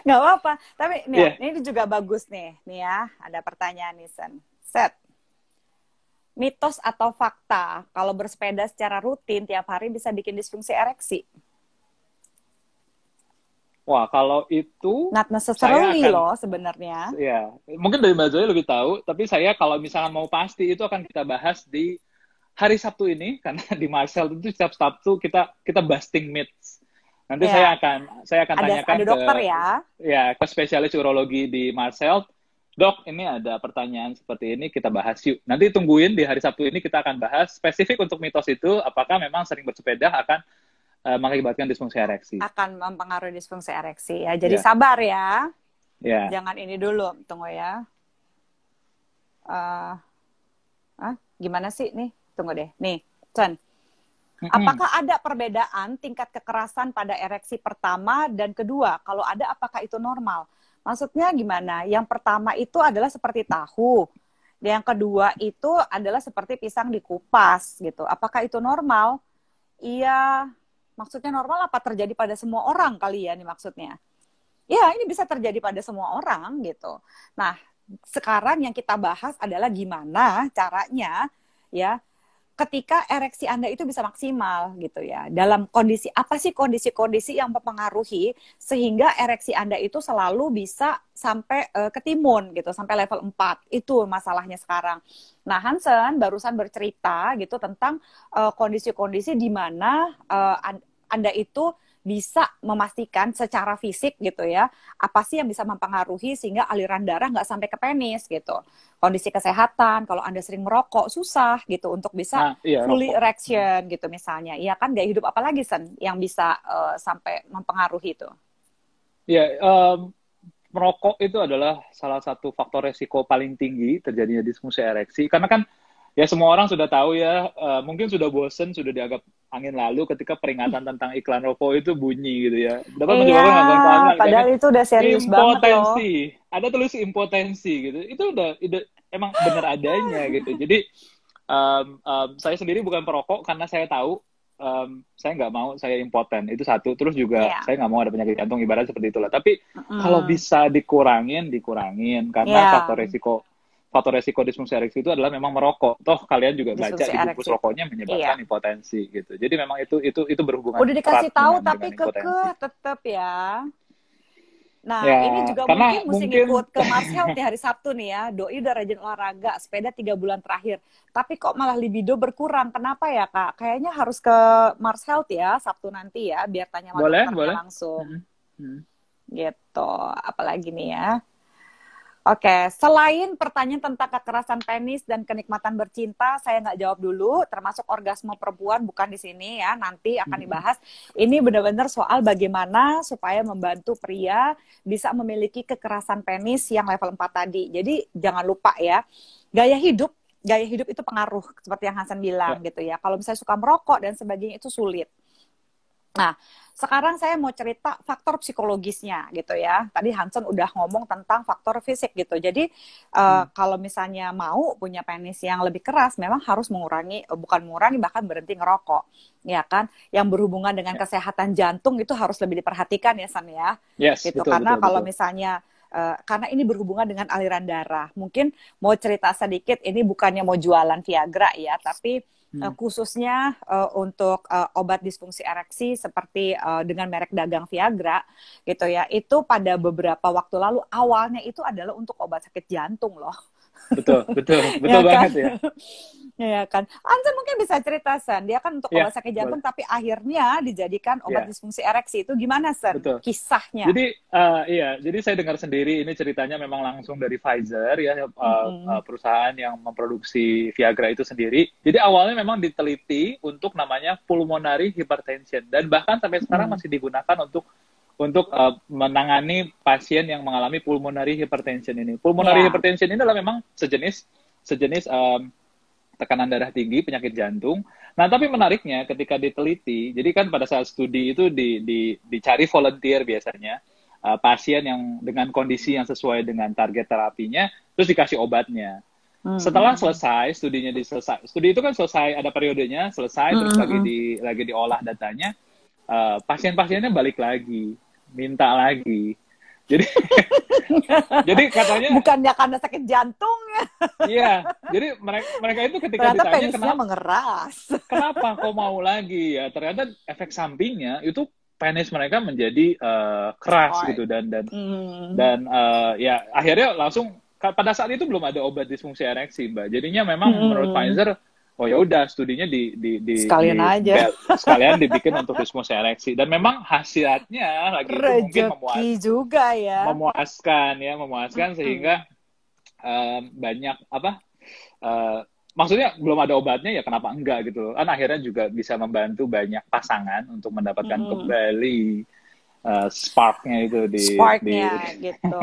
Nggak apa-apa. Tapi nih, ini juga bagus nih. Nih ya, ada pertanyaan nih, Set. Mitos atau fakta, kalau bersepeda secara rutin tiap hari bisa bikin disfungsi ereksi? Wah, kalau itu not necessarily loh sebenarnya. Ya, mungkin dari Mbak Zoe lebih tahu, tapi saya kalau misalkan mau pasti itu akan kita bahas di hari Sabtu ini, karena di Marcel itu setiap Sabtu kita busting myths. Nanti saya akan tanyakan ada dokter ke spesialis urologi di Marcel. Dok, ini ada pertanyaan seperti ini, kita bahas yuk. Nanti tungguin di hari Sabtu ini, kita akan bahas spesifik untuk mitos itu, apakah memang sering bersepeda akan mengakibatkan disfungsi ereksi. Akan mempengaruhi disfungsi ereksi ya. Jadi sabar ya. Yeah. Jangan ini dulu, tunggu ya. eh gimana sih nih? Tunggu deh. Nih, Chen. Apakah ada perbedaan tingkat kekerasan pada ereksi pertama dan kedua? Kalau ada, apakah itu normal? Maksudnya gimana? Yang pertama itu adalah seperti tahu. Yang kedua itu adalah seperti pisang dikupas gitu. Apakah itu normal? Iya, maksudnya normal apa terjadi pada semua orang kali ya nih maksudnya? Ya, ini bisa terjadi pada semua orang gitu. Nah, sekarang yang kita bahas adalah gimana caranya ya ketika ereksi Anda itu bisa maksimal gitu ya. Dalam kondisi apa sih kondisi-kondisi yang mempengaruhi sehingga ereksi Anda itu selalu bisa sampai ke timun gitu, sampai level 4. Itu masalahnya sekarang. Nah, Hansen barusan bercerita gitu tentang kondisi-kondisi di mana Anda itu bisa memastikan secara fisik gitu ya, apa sih yang bisa mempengaruhi sehingga aliran darah nggak sampai ke penis gitu. Kondisi kesehatan, kalau Anda sering merokok, susah gitu untuk bisa fully erection gitu misalnya. Iya kan, gaya hidup apa lagi, Sen, yang bisa sampai mempengaruhi itu? Ya, merokok itu adalah salah satu faktor resiko paling tinggi terjadinya disfungsi ereksi. Karena kan ya semua orang sudah tahu ya, mungkin sudah bosen, sudah dianggap angin lalu ketika peringatan tentang iklan rokok itu bunyi gitu ya. Dapat menyebabkan gangguan kehamilan. Padahal itu udah serius banget loh. Ada tulis impotensi gitu. Itu udah emang benar adanya gitu. Jadi saya sendiri bukan perokok karena saya tahu saya nggak mau saya impoten. Itu satu. Terus juga saya nggak mau ada penyakit jantung, ibarat seperti itulah. Tapi kalau bisa dikurangin karena faktor resiko disfungsi ereksi itu adalah memang merokok. Toh kalian juga baca di bungkus rokoknya menyebabkan impotensi gitu. Jadi memang itu berhubungan. Udah dikasih tahu tapi kekeh tetap ya. Nah, ya, ini juga mesti ngikut ke Mars Health di hari Sabtu nih ya. Doi udah rajin olahraga, sepeda 3 bulan terakhir. Tapi kok malah libido berkurang. Kenapa ya, Kak? Kayaknya harus ke Mars Health ya, Sabtu nanti ya, biar tanya sama dokternya langsung. Gitu. Apalagi nih ya. Oke, selain pertanyaan tentang kekerasan penis dan kenikmatan bercinta, saya nggak jawab dulu, termasuk orgasme perempuan bukan di sini ya, nanti akan dibahas. Ini benar-benar soal bagaimana supaya membantu pria bisa memiliki kekerasan penis yang level 4 tadi. Jadi jangan lupa ya, gaya hidup itu pengaruh, seperti yang Hansen bilang gitu ya. Kalau misalnya suka merokok dan sebagainya itu sulit. Nah, sekarang saya mau cerita faktor psikologisnya gitu ya. Tadi Hansen udah ngomong tentang faktor fisik gitu. Jadi kalau misalnya mau punya penis yang lebih keras, memang harus bukan mengurangi, bahkan berhenti ngerokok, ya kan? Yang berhubungan dengan kesehatan jantung itu harus lebih diperhatikan ya, San ya. Yes, gitu. Betul, karena kalau betul. misalnya karena ini berhubungan dengan aliran darah. Mungkin mau cerita sedikit, ini bukannya mau jualan Viagra ya, tapi khususnya untuk obat disfungsi ereksi seperti dengan merek dagang Viagra gitu ya, itu pada beberapa waktu lalu awalnya itu adalah untuk obat sakit jantung loh. Betul ya banget kan? Ya kan. Hansen mungkin bisa cerita, San, dia kan untuk obat sakit jantung tapi akhirnya dijadikan obat disfungsi ereksi. Itu gimana, San? Kisahnya? Jadi jadi saya dengar sendiri ini ceritanya memang langsung dari Pfizer ya, perusahaan yang memproduksi Viagra itu sendiri. Jadi awalnya memang diteliti untuk namanya pulmonary hypertension, dan bahkan sampai sekarang masih digunakan untuk menangani pasien yang mengalami pulmonary hypertension ini. Pulmonary hypertension ini adalah memang sejenis tekanan darah tinggi, penyakit jantung. Nah, tapi menariknya ketika diteliti, jadi kan pada saat studi itu dicari volunteer biasanya, pasien yang dengan kondisi yang sesuai dengan target terapinya, terus dikasih obatnya. Setelah selesai, studi itu kan selesai, ada periodenya, selesai, terus lagi diolah datanya, pasien-pasiennya balik lagi, minta lagi. Jadi katanya bukannya karena sakit jantung ya. Iya, jadi mereka itu ketika ditanya kenapa kok mau lagi ya, ternyata efek sampingnya itu penis mereka menjadi keras gitu, dan ya akhirnya langsung pada saat itu belum ada obat disfungsi ereksi, Mbak. Jadinya memang menurut Pfizer, oh ya udah studinya sekalian dibikin untuk disfungsi ereksi, dan memang hasilnya lagi itu mungkin memuaskan sehingga banyak maksudnya belum ada obatnya ya kenapa enggak gitu kan, akhirnya juga bisa membantu banyak pasangan untuk mendapatkan kembali sparknya itu gitu.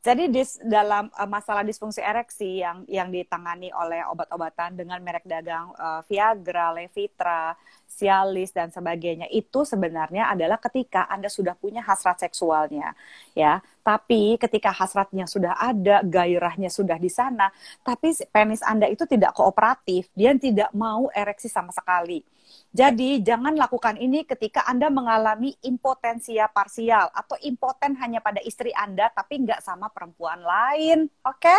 Jadi dalam masalah disfungsi ereksi yang ditangani oleh obat-obatan dengan merek dagang Viagra, Levitra, Cialis dan sebagainya itu sebenarnya adalah ketika Anda sudah punya hasrat seksualnya, ya. Tapi ketika hasratnya sudah ada, gairahnya sudah di sana, tapi penis Anda itu tidak kooperatif, dia tidak mau ereksi sama sekali. Jadi jangan lakukan ini ketika Anda mengalami impotensia parsial atau impoten hanya pada istri Anda tapi nggak sama perempuan lain, oke?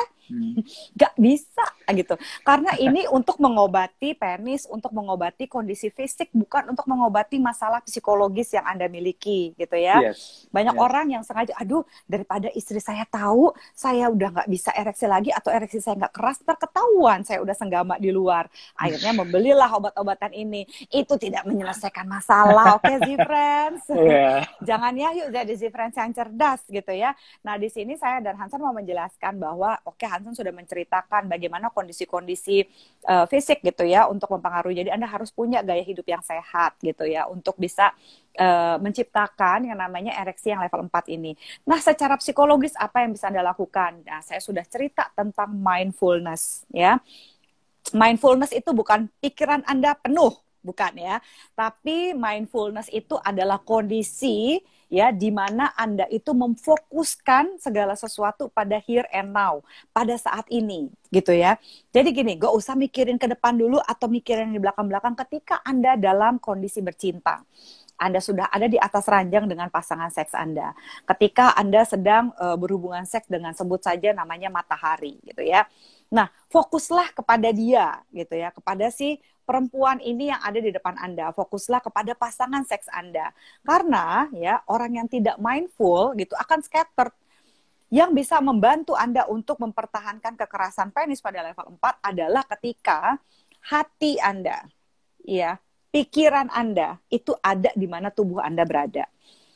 Nggak bisa gitu. Karena ini untuk mengobati penis, untuk mengobati kondisi fisik, bukan untuk mengobati masalah psikologis yang Anda miliki gitu ya. Yes. Banyak orang yang sengaja, aduh daripada istri saya tahu saya udah nggak bisa ereksi lagi atau ereksi saya nggak keras, terketahuan saya udah senggama di luar. Akhirnya membelilah obat-obatan ini. Itu tidak menyelesaikan masalah, oke Z-Friends? Yeah. Jangan ya, yuk jadi Z-Friends yang cerdas gitu ya. Nah di sini saya dan Hansen mau menjelaskan bahwa oke, Hansen sudah menceritakan bagaimana kondisi-kondisi fisik gitu ya untuk mempengaruhi. Jadi Anda harus punya gaya hidup yang sehat gitu ya untuk bisa menciptakan yang namanya ereksi yang level 4 ini. Nah secara psikologis apa yang bisa Anda lakukan? Nah saya sudah cerita tentang mindfulness ya. Mindfulness itu bukan pikiran Anda penuh, bukan ya. Tapi mindfulness itu adalah kondisi ya di mana Anda itu memfokuskan segala sesuatu pada here and now, pada saat ini gitu ya. Jadi gini, gak usah mikirin ke depan dulu atau mikirin di belakang-belakang ketika Anda dalam kondisi bercinta. Anda sudah ada di atas ranjang dengan pasangan seks Anda. Ketika Anda sedang berhubungan seks dengan sebut saja namanya matahari gitu ya. Nah, fokuslah kepada dia gitu ya, kepada si perempuan ini yang ada di depan Anda. Fokuslah kepada pasangan seks Anda. Karena ya orang yang tidak mindful gitu akan scattered. Yang bisa membantu Anda untuk mempertahankan kekerasan penis pada level 4 adalah ketika hati Anda, ya, pikiran Anda itu ada di mana tubuh Anda berada.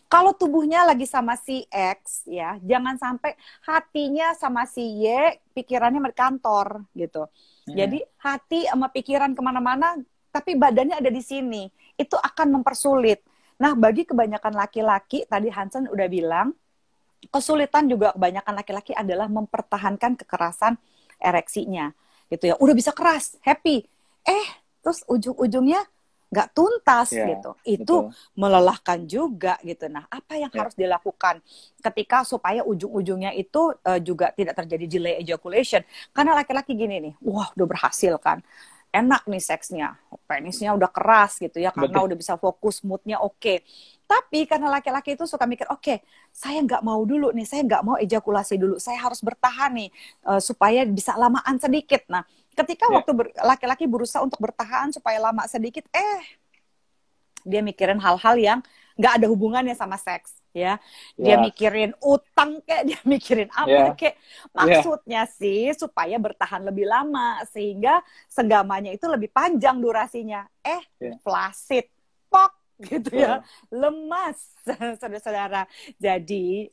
Kalau tubuhnya lagi sama si X, ya, jangan sampai hatinya sama si Y, pikirannya di kantor, gitu. Jadi hati sama pikiran kemana-mana, tapi badannya ada di sini. Itu akan mempersulit. Nah, bagi kebanyakan laki-laki, tadi Hansen udah bilang, kesulitan juga kebanyakan laki-laki adalah mempertahankan kekerasan ereksinya. Gitu ya, udah bisa keras, happy. Terus ujung-ujungnya nggak tuntas gitu. Itu betul. Melelahkan juga gitu. Nah, apa yang harus dilakukan ketika supaya ujung-ujungnya itu juga tidak terjadi delay ejaculation? Karena laki-laki gini nih, wah udah berhasil kan. Enak nih seksnya, penisnya udah keras gitu ya, karena udah bisa fokus, moodnya oke. Tapi karena laki-laki itu suka mikir, oke, saya nggak mau dulu nih, saya nggak mau ejakulasi dulu, saya harus bertahan nih supaya bisa lamaan sedikit. Nah, ketika waktu laki-laki berusaha untuk bertahan supaya lama sedikit, dia mikirin hal-hal yang nggak ada hubungannya sama seks, ya. Dia mikirin utang kayak, dia mikirin apa kayak. Maksudnya sih supaya bertahan lebih lama sehingga senggamanya itu lebih panjang durasinya. Flaccid, pok gitu ya, lemas, saudara-saudara. Jadi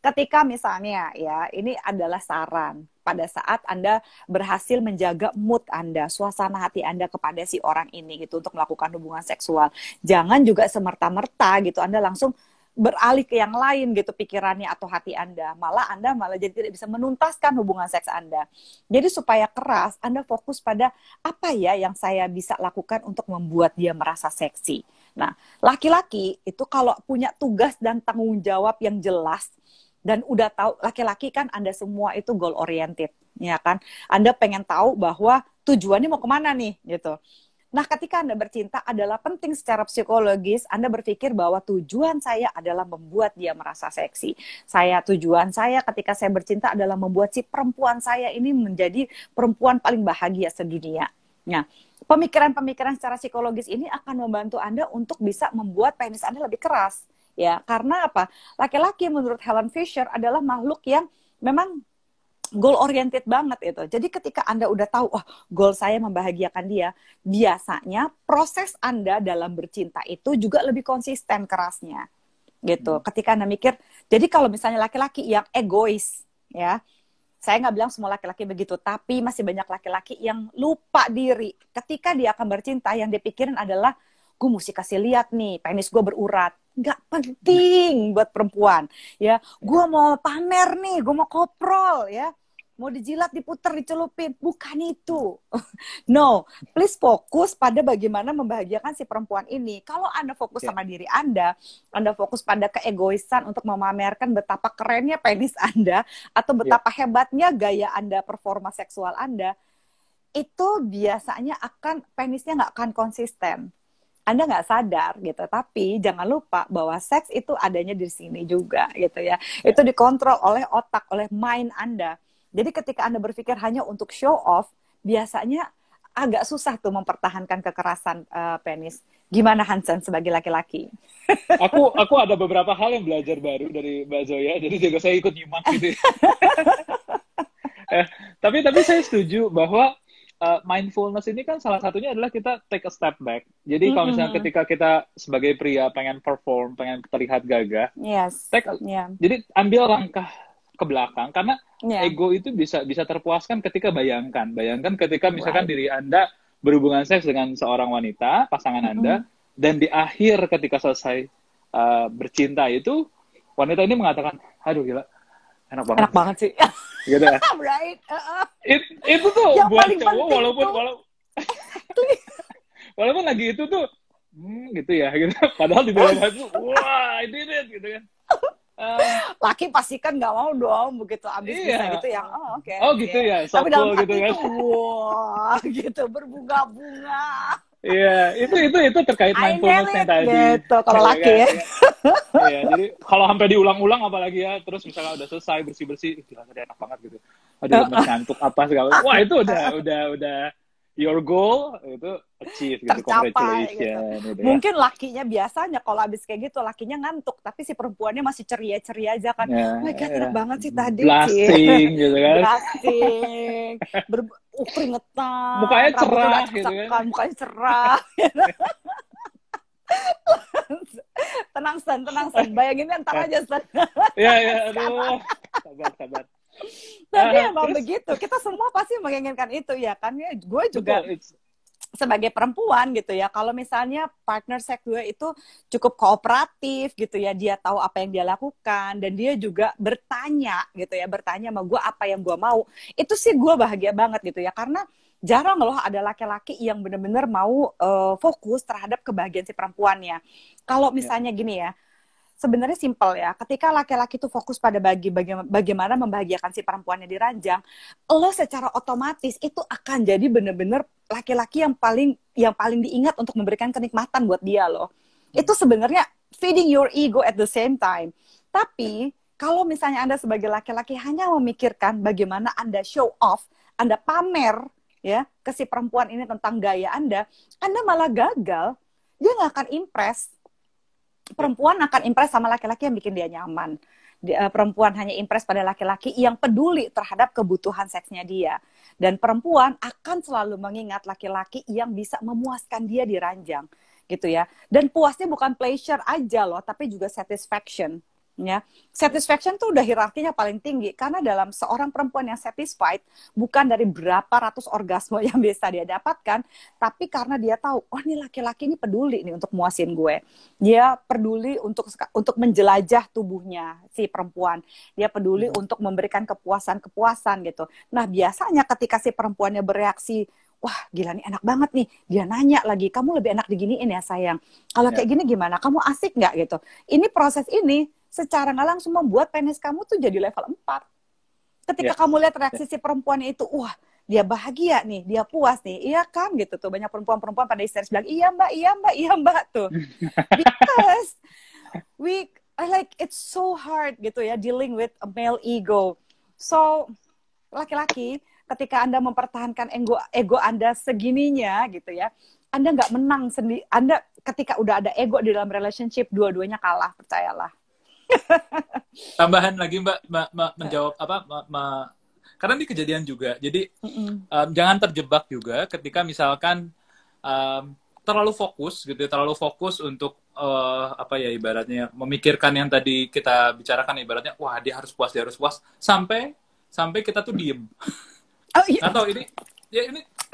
ketika misalnya ya, ini adalah saran pada saat Anda berhasil menjaga mood Anda, suasana hati Anda kepada si orang ini gitu untuk melakukan hubungan seksual. Jangan juga semerta-merta gitu Anda langsung beralih ke yang lain gitu pikirannya atau hati Anda. Anda malah jadi tidak bisa menuntaskan hubungan seks Anda. Jadi supaya keras, Anda fokus pada apa ya yang saya bisa lakukan untuk membuat dia merasa seksi. Nah, laki-laki itu kalau punya tugas dan tanggung jawab yang jelas, dan udah tahu, laki-laki kan Anda semua itu goal oriented, ya kan? Anda pengen tahu bahwa tujuannya mau kemana nih, gitu. Nah, ketika Anda bercinta adalah penting secara psikologis, Anda berpikir bahwa tujuan saya adalah membuat dia merasa seksi. Tujuan saya ketika saya bercinta adalah membuat si perempuan saya ini menjadi perempuan paling bahagia sedunia. Nah, pemikiran-pemikiran secara psikologis ini akan membantu Anda untuk bisa membuat penis Anda lebih keras. Ya, karena apa? Laki-laki menurut Helen Fisher adalah makhluk yang memang goal oriented banget itu. Jadi ketika Anda udah tahu, goal saya membahagiakan dia, biasanya proses Anda dalam bercinta itu juga lebih konsisten kerasnya. Gitu. Ketika Anda mikir, jadi kalau misalnya laki-laki yang egois, ya, saya nggak bilang semua laki-laki begitu, tapi masih banyak laki-laki yang lupa diri. Ketika dia akan bercinta, yang dia pikirin adalah gue mesti kasih lihat nih penis gue berurat. Nggak penting buat perempuan, ya. Gue mau pamer nih, gue mau koprol, ya. Mau dijilat, diputer, dicelupin. Bukan itu. No, please fokus pada bagaimana membahagiakan si perempuan ini. Kalau Anda fokus sama diri Anda fokus pada keegoisan untuk memamerkan betapa kerennya penis Anda, atau betapa hebatnya gaya Anda, performa seksual Anda, itu biasanya penisnya nggak akan konsisten. Anda nggak sadar gitu, tapi jangan lupa bahwa seks itu adanya di sini juga gitu ya. Itu dikontrol oleh otak, oleh mind Anda. Jadi ketika Anda berpikir hanya untuk show off, biasanya agak susah tuh mempertahankan kekerasan penis. Gimana Hansen sebagai laki-laki? Aku ada beberapa hal yang belajar baru dari Mbak Zoya, jadi juga saya ikut nyimak gitu. Tapi saya setuju bahwa mindfulness ini kan salah satunya adalah kita take a step back. Jadi kalau misalnya ketika kita sebagai pria pengen perform, pengen terlihat gagah, jadi ambil langkah ke belakang, karena ego itu bisa terpuaskan ketika bayangkan ketika misalkan diri Anda berhubungan seks dengan seorang wanita, pasangan Anda, dan di akhir ketika selesai bercinta itu, wanita ini mengatakan, aduh gila, enak banget sih. Gitu ya. Right? Itu tuh yang buat paling cowok, walaupun lagi itu tuh, gitu ya, gitu. Padahal di dalam hati, wah, I did it, gitu kan. Laki pasti kan nggak mau dong begitu abis bisa gitu yang gitu ya, so tapi dalam cool, hati gitu kan. Wah gitu berbunga-bunga. Iya, itu terkait mindfulness-nya tadi. Gitu kalau laki ya. Iya, jadi kalau sampai diulang-ulang apalagi ya, terus misalnya udah selesai bersih-bersih, gila enak banget gitu. Aduh, ngantuk apa segala. Wah, itu udah your goal itu achieve gitu. Tercapai gitu. Gitu mungkin lakinya biasanya kalau habis kayak gitu lakinya ngantuk, tapi si perempuannya masih ceria-ceria aja kan. Oh my God, enak banget sih tadi. Blasting gitu kan. Blasting. Keringetan. Mukanya cerah gitu kan. Mukanya cerah. Tenang Stan. Bayangin ntar aja Stan. Iya, aduh. Sabar. Tapi emang begitu, kita semua pasti menginginkan itu ya kan ya. Gue juga sebagai perempuan gitu ya, kalau misalnya partner seks gue itu cukup kooperatif gitu ya, dia tahu apa yang dia lakukan dan dia juga bertanya sama gue apa yang gue mau, itu sih gue bahagia banget gitu ya, karena jarang loh ada laki-laki yang benar-benar mau fokus terhadap kebahagiaan si perempuannya. Kalau misalnya gini ya, sebenarnya simpel ya, ketika laki-laki itu fokus pada bagaimana membahagiakan si perempuannya di ranjang, lo secara otomatis itu akan jadi bener-bener laki-laki yang paling diingat untuk memberikan kenikmatan buat dia loh. Itu sebenarnya feeding your ego at the same time. Tapi kalau misalnya Anda sebagai laki-laki hanya memikirkan bagaimana Anda show off, Anda pamer ya ke si perempuan ini tentang gaya Anda malah gagal. Dia nggak akan impress. Perempuan akan impress sama laki-laki yang bikin dia nyaman. Perempuan hanya impress pada laki-laki yang peduli terhadap kebutuhan seksnya dia. Dan perempuan akan selalu mengingat laki-laki yang bisa memuaskan dia di ranjang. Gitu ya. Dan puasnya bukan pleasure aja loh, tapi juga satisfaction. Ya, satisfaction tuh udah hierarkinya paling tinggi, karena dalam seorang perempuan yang satisfied bukan dari berapa ratus orgasme yang bisa dia dapatkan, tapi karena dia tahu, oh ini laki-laki ini peduli nih untuk muasin gue, dia peduli untuk menjelajah tubuhnya si perempuan, dia peduli untuk memberikan kepuasan gitu. Nah biasanya ketika si perempuannya bereaksi, wah gila nih enak banget nih, dia nanya lagi, kamu lebih enak diginiin ya sayang, kalau kayak gini gimana, kamu asik nggak gitu. Ini proses ini secara nggak langsung membuat penis kamu tuh jadi level 4. Ketika kamu lihat reaksi si perempuannya itu, wah dia bahagia nih, dia puas nih, iya kan gitu tuh. Banyak perempuan pada histeris bilang, iya mbak tuh. Because it's so hard gitu ya, dealing with a male ego. So, laki-laki, ketika Anda mempertahankan ego Anda segininya gitu ya, Anda nggak menang sendiri. Anda ketika udah ada ego di dalam relationship, dua-duanya kalah, percayalah. Tambahan lagi Mbak menjawab karena ini kejadian juga. Jadi jangan terjebak juga ketika misalkan terlalu fokus gitu, terlalu fokus untuk ibaratnya memikirkan yang tadi kita bicarakan, ibaratnya wah dia harus puas sampai kita tuh diem. Oh, iya. Atau ini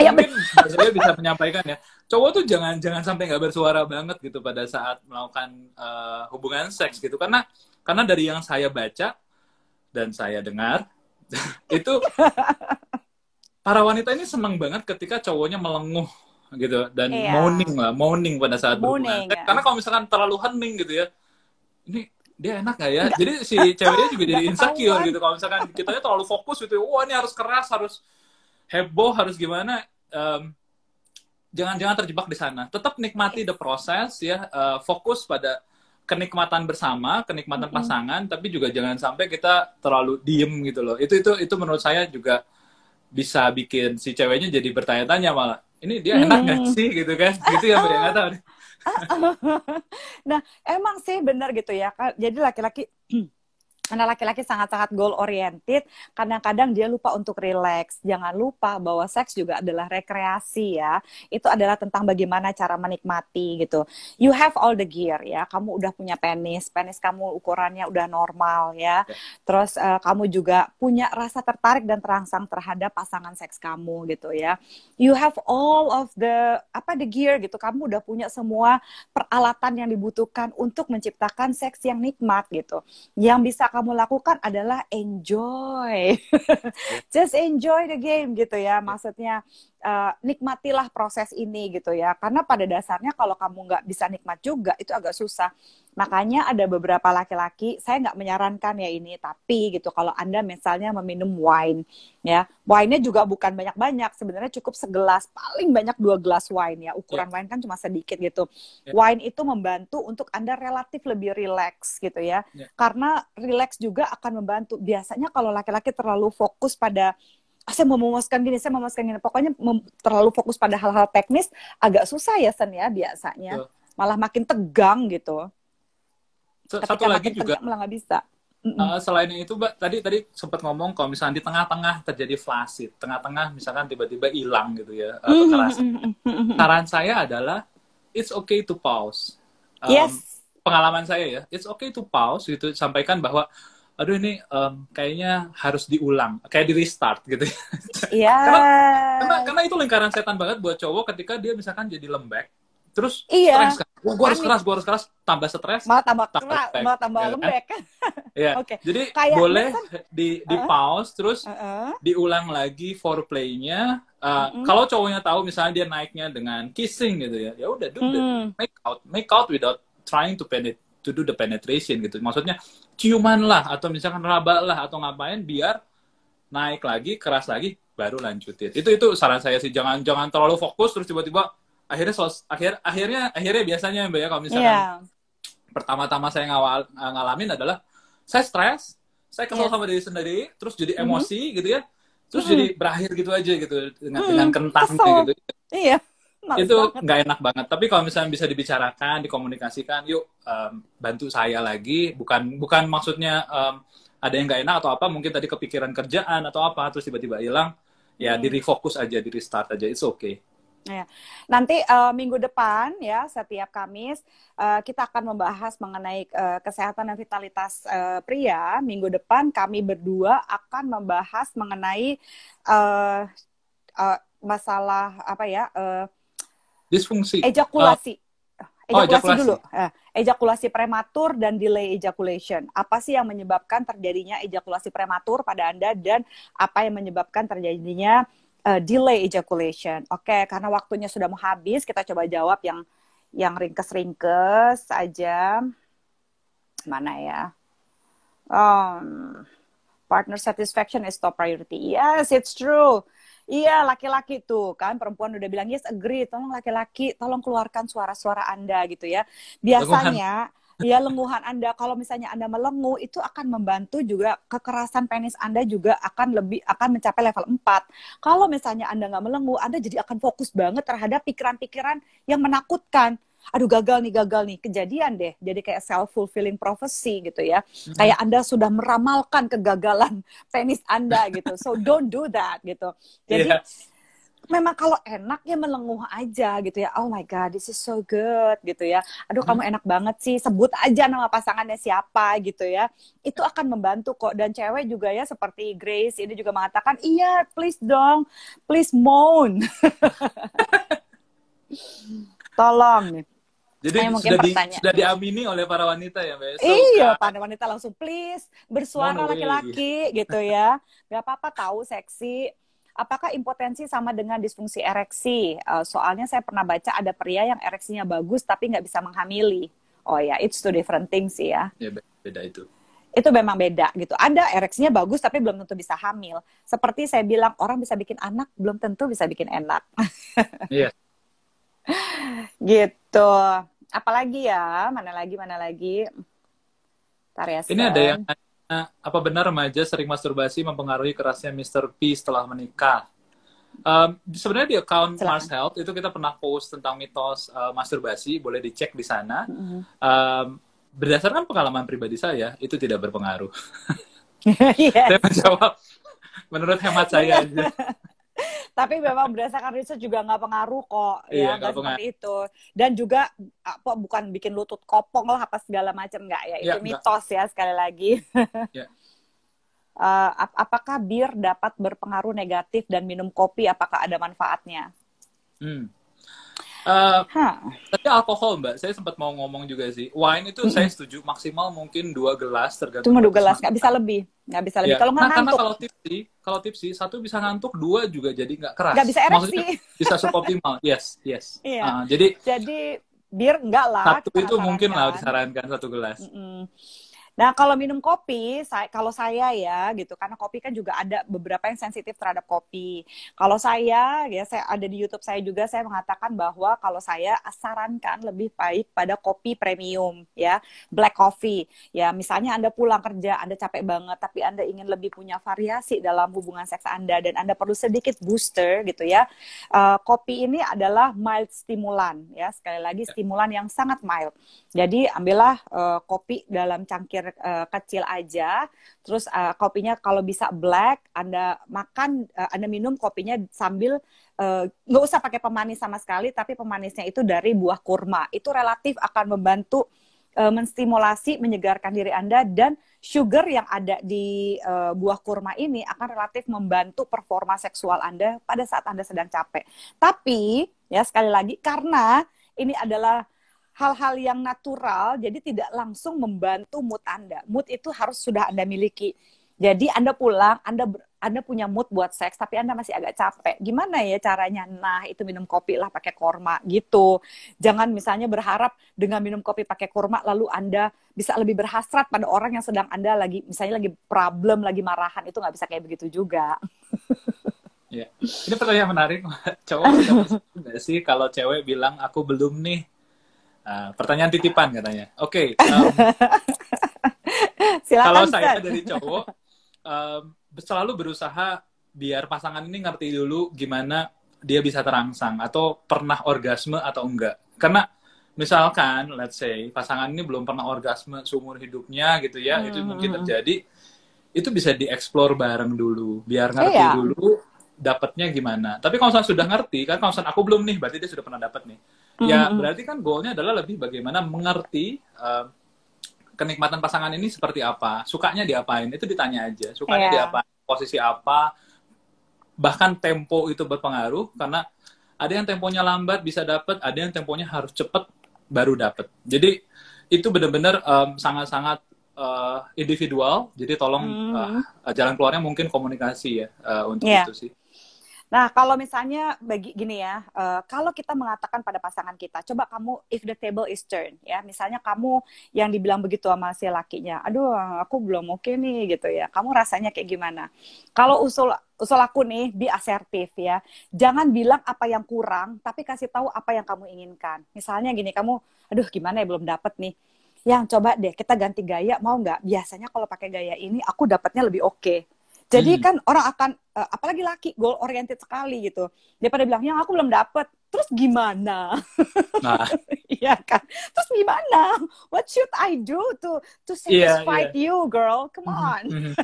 Iya, mungkin saya bisa menyampaikan ya, cowok tuh jangan sampai nggak bersuara banget gitu pada saat melakukan hubungan seks gitu, karena dari yang saya baca dan saya dengar itu para wanita ini senang banget ketika cowoknya melenguh gitu dan iya. moaning pada saat berhubungan Morning seks. ya. Karena kalau misalkan terlalu hening gitu ya, ini dia enak nggak ya? Nggak, Jadi si ceweknya juga jadi nggak insecure ketahuan. gitu. Kalau misalkan kitanya terlalu fokus gitu, wah ini harus keras, harus heboh, harus gimana? Jangan terjebak di sana. Tetap nikmati the process ya, fokus pada kenikmatan bersama, kenikmatan pasangan, tapi juga jangan sampai kita terlalu diem gitu loh. Itu menurut saya juga bisa bikin si ceweknya jadi bertanya-tanya malah. Ini dia enak nggak sih gitu kan? Gitu ya, Mbak, nggak tahu deh. Nah, emang sih benar gitu ya. Jadi laki-laki karena laki-laki sangat-sangat goal oriented, kadang-kadang dia lupa untuk relax. Jangan lupa bahwa seks juga adalah rekreasi ya. Itu adalah tentang bagaimana cara menikmati gitu. You have all the gear ya. Kamu udah punya penis kamu ukurannya udah normal ya. Terus kamu juga punya rasa tertarik dan terangsang terhadap pasangan seks kamu gitu ya. You have all of the gear gitu. Kamu udah punya semua peralatan yang dibutuhkan untuk menciptakan seks yang nikmat gitu. Yang bisa kamu lakukan adalah enjoy. Just enjoy the game gitu ya. Maksudnya nikmatilah proses ini gitu ya. Karena pada dasarnya kalau kamu nggak bisa nikmat juga, itu agak susah. Makanya ada beberapa laki-laki, saya nggak menyarankan ya ini, tapi gitu kalau Anda misalnya meminum wine, ya, wine-nya juga bukan banyak-banyak, sebenarnya cukup segelas, paling banyak 2 gelas wine ya, ukuran wine kan cuma sedikit gitu. Wine itu membantu untuk Anda relatif lebih rileks gitu ya, karena rileks juga akan membantu. Biasanya kalau laki-laki terlalu fokus pada saya mau memuaskan gini, pokoknya terlalu fokus pada hal-hal teknis, agak susah ya Sen ya biasanya, malah makin tegang gitu. Satu Ketika lagi makin juga, tegang malah nggak bisa. selain itu, Mbak, tadi sempat ngomong kalau misalnya di tengah-tengah terjadi flaccid, tengah-tengah misalkan tiba-tiba hilang gitu ya kekerasan. Saran saya adalah it's okay to pause. Yes. Pengalaman saya ya, it's okay to pause gitu, sampaikan bahwa aduh ini kayaknya harus diulang, kayak di restart gitu. Iya. karena itu lingkaran setan banget buat cowok ketika dia misalkan jadi lembek, terus Iya. stres kan, gue harus keras, tambah stres, malah tambah keras, malah tambah ya, lembek kan. Ya. Oke. Jadi Kayaknya boleh di pause terus diulang lagi foreplay-nya. Kalau cowoknya tahu misalnya dia naiknya dengan kissing gitu ya, ya udah make out without trying to do the penetration gitu. Maksudnya ciuman lah atau misalkan raba lah atau ngapain biar naik lagi, keras lagi baru lanjutin. Itu saran saya sih, jangan terlalu fokus terus tiba-tiba akhirnya biasanya Mbak ya, kalau misalkan pertama-tama saya ngalamin adalah saya stres, saya kesel sama diri sendiri, terus jadi emosi gitu ya, terus jadi berakhir gitu aja gitu dengan kentang gitu. Iya. Itu nggak enak banget. Tapi kalau misalnya bisa dibicarakan, dikomunikasikan, yuk bantu saya lagi. Bukan maksudnya ada yang nggak enak atau apa, mungkin tadi kepikiran kerjaan atau apa, terus tiba-tiba hilang, ya di refocus aja, di restart aja, it's okay. Ya. Nanti minggu depan ya, setiap Kamis kita akan membahas mengenai kesehatan dan vitalitas pria. Minggu depan kami berdua akan membahas mengenai masalah apa ya? Disfungsi. Ejakulasi. Ejakulasi dulu. Ejakulasi. Ejakulasi prematur dan delay ejaculation. Apa sih yang menyebabkan terjadinya ejakulasi prematur pada Anda dan apa yang menyebabkan terjadinya delay ejaculation? Oke, karena waktunya sudah mau habis, kita coba jawab yang ringkes-ringkes aja. Mana ya? Partner satisfaction is top priority. Yes, it's true. Iya, laki-laki tuh kan, perempuan udah bilang yes, agree. Tolong laki-laki, tolong keluarkan suara-suara Anda gitu ya. Biasanya ya lenguhan Anda, kalau misalnya Anda melenguh, itu akan membantu juga kekerasan penis Anda juga akan mencapai level 4. Kalau misalnya Anda nggak melenguh, Anda jadi akan fokus banget terhadap pikiran-pikiran yang menakutkan. Aduh, gagal nih, kejadian deh. Jadi kayak self-fulfilling prophecy gitu ya. Kayak Anda sudah meramalkan kegagalan penis Anda gitu. So don't do that gitu. Jadi memang kalau enak ya melenguh aja gitu ya. Oh my God, this is so good gitu ya. Aduh kamu enak banget sih, sebut aja nama pasangannya siapa gitu ya. Itu akan membantu kok. Dan cewek juga ya seperti Grace ini juga mengatakan, iya please dong, please moan. Tolong nih. Jadi sudah diamini oleh para wanita ya, Mbak. Iya, para wanita langsung please bersuara No way. laki-laki gitu ya. Gak apa-apa tahu seksi. Apakah impotensi sama dengan disfungsi ereksi? Soalnya saya pernah baca ada pria yang ereksinya bagus tapi nggak bisa menghamili. Oh ya, it's two different things sih ya. Ya beda itu. Itu memang beda gitu. Ada ereksinya bagus tapi belum tentu bisa hamil. Seperti saya bilang, orang bisa bikin anak belum tentu bisa bikin enak. Iya. Gitu. Apalagi ya? Mana lagi? Ini ada yang apa benar remaja sering masturbasi mempengaruhi kerasnya Mr. P setelah menikah? Sebenarnya di account Mars Health itu kita pernah post tentang mitos masturbasi, boleh dicek di sana. Berdasarkan pengalaman pribadi saya, itu tidak berpengaruh. Yes. Saya menjawab menurut hemat saya aja. Tapi memang berdasarkan riset juga nggak pengaruh kok, ya nggak seperti itu. Dan juga apa bukan bikin lutut kopong lah apa segala macam nggak ya, itu mitos ya sekali lagi. Ya. Apakah bir dapat berpengaruh negatif dan minum kopi apakah ada manfaatnya? Tapi alkohol Mbak, saya sempat mau ngomong juga sih. Wine itu saya setuju maksimal mungkin 2 gelas tergantung. Cuma 2 gelas, nggak bisa lebih. Ya. Kalau nggak ngantuk. Karena kalau tipsi, 1 bisa ngantuk, 2 juga jadi nggak keras. Nggak bisa ereksi. Maksudnya bisa suboptimal. Yes. Iya. Jadi bir enggak lah. 1 itu mungkin lah disarankan 1 gelas. Nah, kalau minum kopi, kalau saya ya gitu, karena kopi kan juga ada beberapa yang sensitif terhadap kopi. Kalau saya ada di YouTube saya juga, saya mengatakan bahwa kalau saya sarankan lebih baik pada kopi premium, ya, black coffee. Ya, misalnya Anda pulang kerja, Anda capek banget, tapi Anda ingin lebih punya variasi dalam hubungan seks Anda, dan Anda perlu sedikit booster gitu ya. Kopi ini adalah mild stimulan, ya, sekali lagi stimulan yang sangat mild. Jadi, ambillah kopi dalam cangkir kecil aja, terus kopinya kalau bisa black, Anda makan, Anda minum kopinya sambil nggak usah pakai pemanis sama sekali, tapi pemanisnya itu dari buah kurma. Itu relatif akan membantu menstimulasi, menyegarkan diri Anda, dan sugar yang ada di buah kurma ini akan relatif membantu performa seksual Anda pada saat Anda sedang capek. Tapi ya sekali lagi karena ini adalah hal-hal yang natural, jadi tidak langsung membantu mood Anda. Mood itu harus sudah Anda miliki. Jadi Anda pulang, Anda punya mood buat seks, tapi Anda masih agak capek. Gimana ya caranya? Nah, itu minum kopi lah pakai kurma gitu. Jangan misalnya berharap dengan minum kopi pakai kurma, lalu Anda bisa lebih berhasrat pada orang yang sedang Anda misalnya lagi problem, lagi marahan. Itu nggak bisa kayak begitu juga. Ya. Ini pertanyaan menarik. Cowok nggak sih kalau cewek bilang, aku belum nih. Pertanyaan titipan katanya. Oke. Kalau saya dari cowok selalu berusaha biar pasangan ini ngerti dulu gimana dia bisa terangsang atau pernah orgasme atau enggak. Karena misalkan let's say pasangan ini belum pernah orgasme seumur hidupnya gitu ya, itu mungkin terjadi. Itu bisa dieksplor bareng dulu biar ngerti dulu dapatnya gimana. Tapi kalau sudah ngerti kan, kalau aku belum nih, berarti dia sudah pernah dapat nih. Ya berarti kan goalnya adalah lebih bagaimana mengerti kenikmatan pasangan ini seperti apa, sukanya diapain, itu ditanya aja, sukanya diapain, posisi apa, bahkan tempo itu berpengaruh, karena ada yang temponya lambat bisa dapat, ada yang temponya harus cepat baru dapat. Jadi itu benar-benar sangat-sangat individual, jadi tolong jalan keluarnya mungkin komunikasi ya untuk itu sih. Nah, kalau misalnya gini ya, kalau kita mengatakan pada pasangan kita, coba kamu if the table is turned, ya, misalnya kamu yang dibilang begitu sama si lakinya, aduh, aku belum oke nih, gitu ya, kamu rasanya kayak gimana? Kalau usul aku nih, be asertif ya, jangan bilang apa yang kurang, tapi kasih tahu apa yang kamu inginkan. Misalnya gini, kamu, aduh, gimana ya, belum dapet nih, yang coba deh kita ganti gaya, mau nggak? Biasanya kalau pakai gaya ini, aku dapatnya lebih oke. Jadi kan orang akan, apalagi laki, goal oriented sekali gitu. Daripada bilang, yang aku belum dapet, terus gimana? Nah, Iya kan? Terus gimana? What should I do to satisfy you, girl? Come on.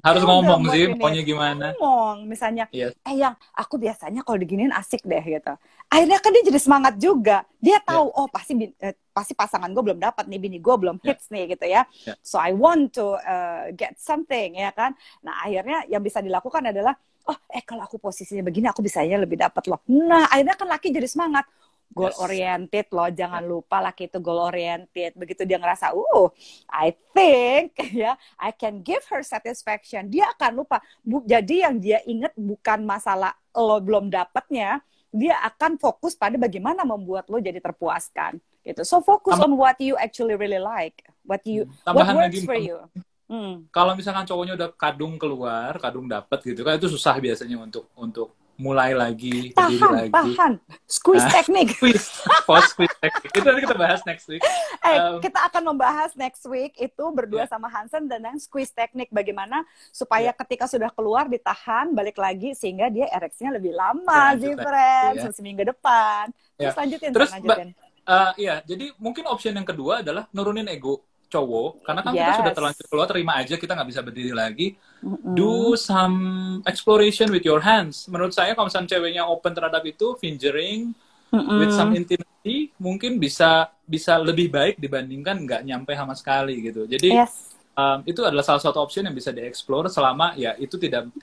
Harus ngomong sih, maunya gimana? Ngomong, misalnya, yang aku biasanya kalau diginiin asik deh gitu. Akhirnya kan dia jadi semangat juga. Dia tahu, oh pasti pasangan gue belum dapat nih, bini gue belum hits nih gitu ya. So I want to get something ya kan. Nah akhirnya yang bisa dilakukan adalah, kalau aku posisinya begini aku bisanya lebih dapat loh. Nah akhirnya kan laki jadi semangat. Goal oriented loh, jangan lupa laki itu goal oriented. Begitu dia ngerasa, I think ya, I can give her satisfaction. Dia akan lupa. Jadi yang dia ingat bukan masalah lo belum dapatnya, dia akan fokus pada bagaimana membuat lo jadi terpuaskan. Gitu. So focus on what you actually really like, what works for you. Kalau misalkan cowoknya udah kadung keluar, kadung dapet gitu kan, itu susah biasanya untuk mulai lagi, tahan, squeeze teknik. Squeeze teknik. Itu nanti kita bahas next week. Kita akan membahas next week itu berdua sama Hansen dan yang squeeze teknik, bagaimana supaya ketika sudah keluar ditahan, balik lagi sehingga dia ereksinya lebih lama, friends, seminggu depan. Terus lanjutin. Jadi mungkin option yang kedua adalah nurunin ego cowok, karena kan kita sudah terlanjur keluar, terima aja kita nggak bisa berdiri lagi. Do some exploration with your hands. Menurut saya kalau misalnya ceweknya open terhadap itu, fingering with some intimacy, mungkin bisa lebih baik dibandingkan nggak nyampe sama sekali gitu. Jadi itu adalah salah satu option yang bisa dieksplor selama ya itu tidak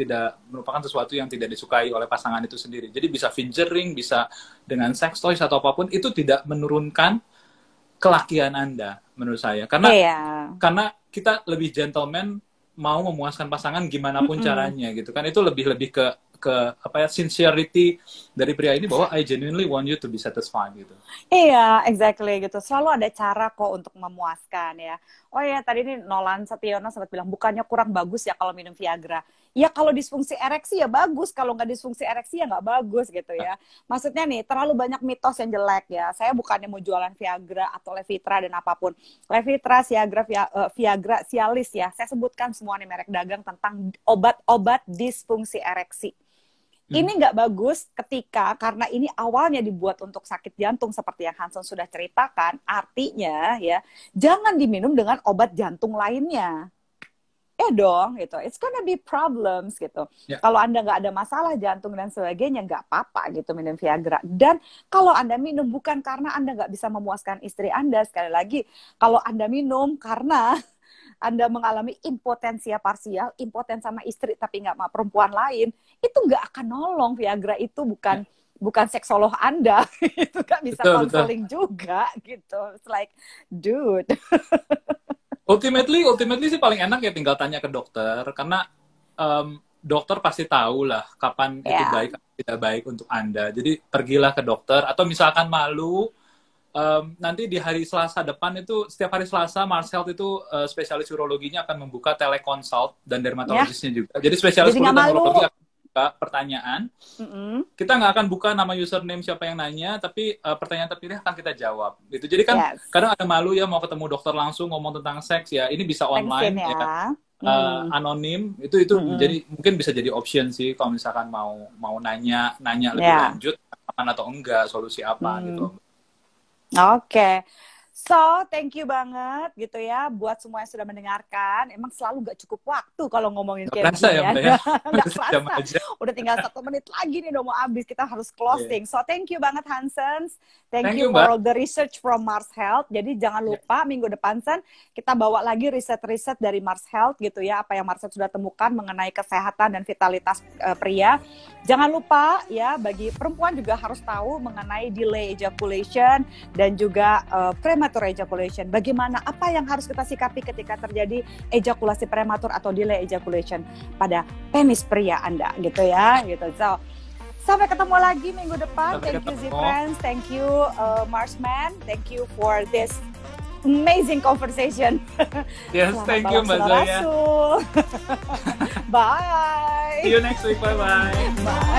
merupakan sesuatu yang tidak disukai oleh pasangan itu sendiri. Jadi bisa fingering, bisa dengan sex toys atau apapun, itu tidak menurunkan kelakian Anda menurut saya, karena kita lebih gentleman, mau memuaskan pasangan gimana pun caranya gitu kan. Itu lebih ke sincerity dari pria ini, bahwa I genuinely want you to be satisfied gitu. Iya, exactly gitu. Selalu ada cara kok untuk memuaskan ya. Oh ya, tadi ini Nolan Setiono sempat bilang, bukannya kurang bagus ya kalau minum Viagra. Ya kalau disfungsi ereksi ya bagus, kalau nggak disfungsi ereksi ya nggak bagus gitu ya. Maksudnya nih, terlalu banyak mitos yang jelek ya. Saya bukannya mau jualan Viagra atau Levitra dan apapun. Levitra, Viagra, Cialis ya. Saya sebutkan semua nih merek dagang tentang obat-obat disfungsi ereksi. Ini nggak bagus karena ini awalnya dibuat untuk sakit jantung seperti yang Hansen sudah ceritakan. Artinya ya, jangan diminum dengan obat jantung lainnya. Dong gitu, it's gonna be problems gitu. Kalau Anda nggak ada masalah jantung dan sebagainya, nggak apa-apa gitu minum Viagra. Dan kalau Anda minum bukan karena Anda nggak bisa memuaskan istri Anda, sekali lagi, kalau Anda minum karena Anda mengalami impotensia parsial, impoten sama istri tapi nggak sama perempuan lain, itu nggak akan nolong. Viagra itu bukan seksolog Anda, itu kan bisa konseling juga gitu. It's like, dude. Ultimately sih paling enak ya tinggal tanya ke dokter, karena dokter pasti tahu lah kapan itu baik atau tidak baik untuk Anda. Jadi pergilah ke dokter, atau misalkan malu, nanti di hari Selasa depan itu, setiap hari Selasa Mars Health itu spesialis urologinya akan membuka teleconsult dan dermatologisnya juga. Jadi spesialis kulit dan urologi akan buka pertanyaan. Kita nggak akan buka nama username siapa yang nanya, tapi pertanyaan terpilih akan kita jawab. Gitu. Jadi kan kadang ada malu ya mau ketemu dokter langsung ngomong tentang seks ya. Ini bisa online anonim. Itu jadi mungkin bisa jadi option sih kalau misalkan mau nanya lebih lanjut aman atau enggak, solusi apa gitu. Oke. So, thank you banget gitu ya buat semua yang sudah mendengarkan. Emang selalu gak cukup waktu kalau ngomongin kayak gini ya. Gak kerasa. Udah tinggal 1 menit lagi nih udah mau habis. Kita harus closing. So, thank you banget Hansen. Thank you for all the research from Mars Health. Jadi jangan lupa minggu depan kita bawa lagi riset-riset dari Mars Health gitu ya. Apa yang Mars Health sudah temukan mengenai kesehatan dan vitalitas pria. Jangan lupa ya, bagi perempuan juga harus tahu mengenai delay ejaculation dan juga premature ejaculation. Bagaimana, apa yang harus kita sikapi ketika terjadi ejakulasi prematur atau delay ejaculation pada penis pria Anda gitu ya. Gitu. So, sampai ketemu lagi minggu depan. Thank you Z-Friends, thank you Marsman, thank you for this amazing conversation. Yes, thank you Mbak Zoya. Bye. See you next week. Bye-bye. Bye.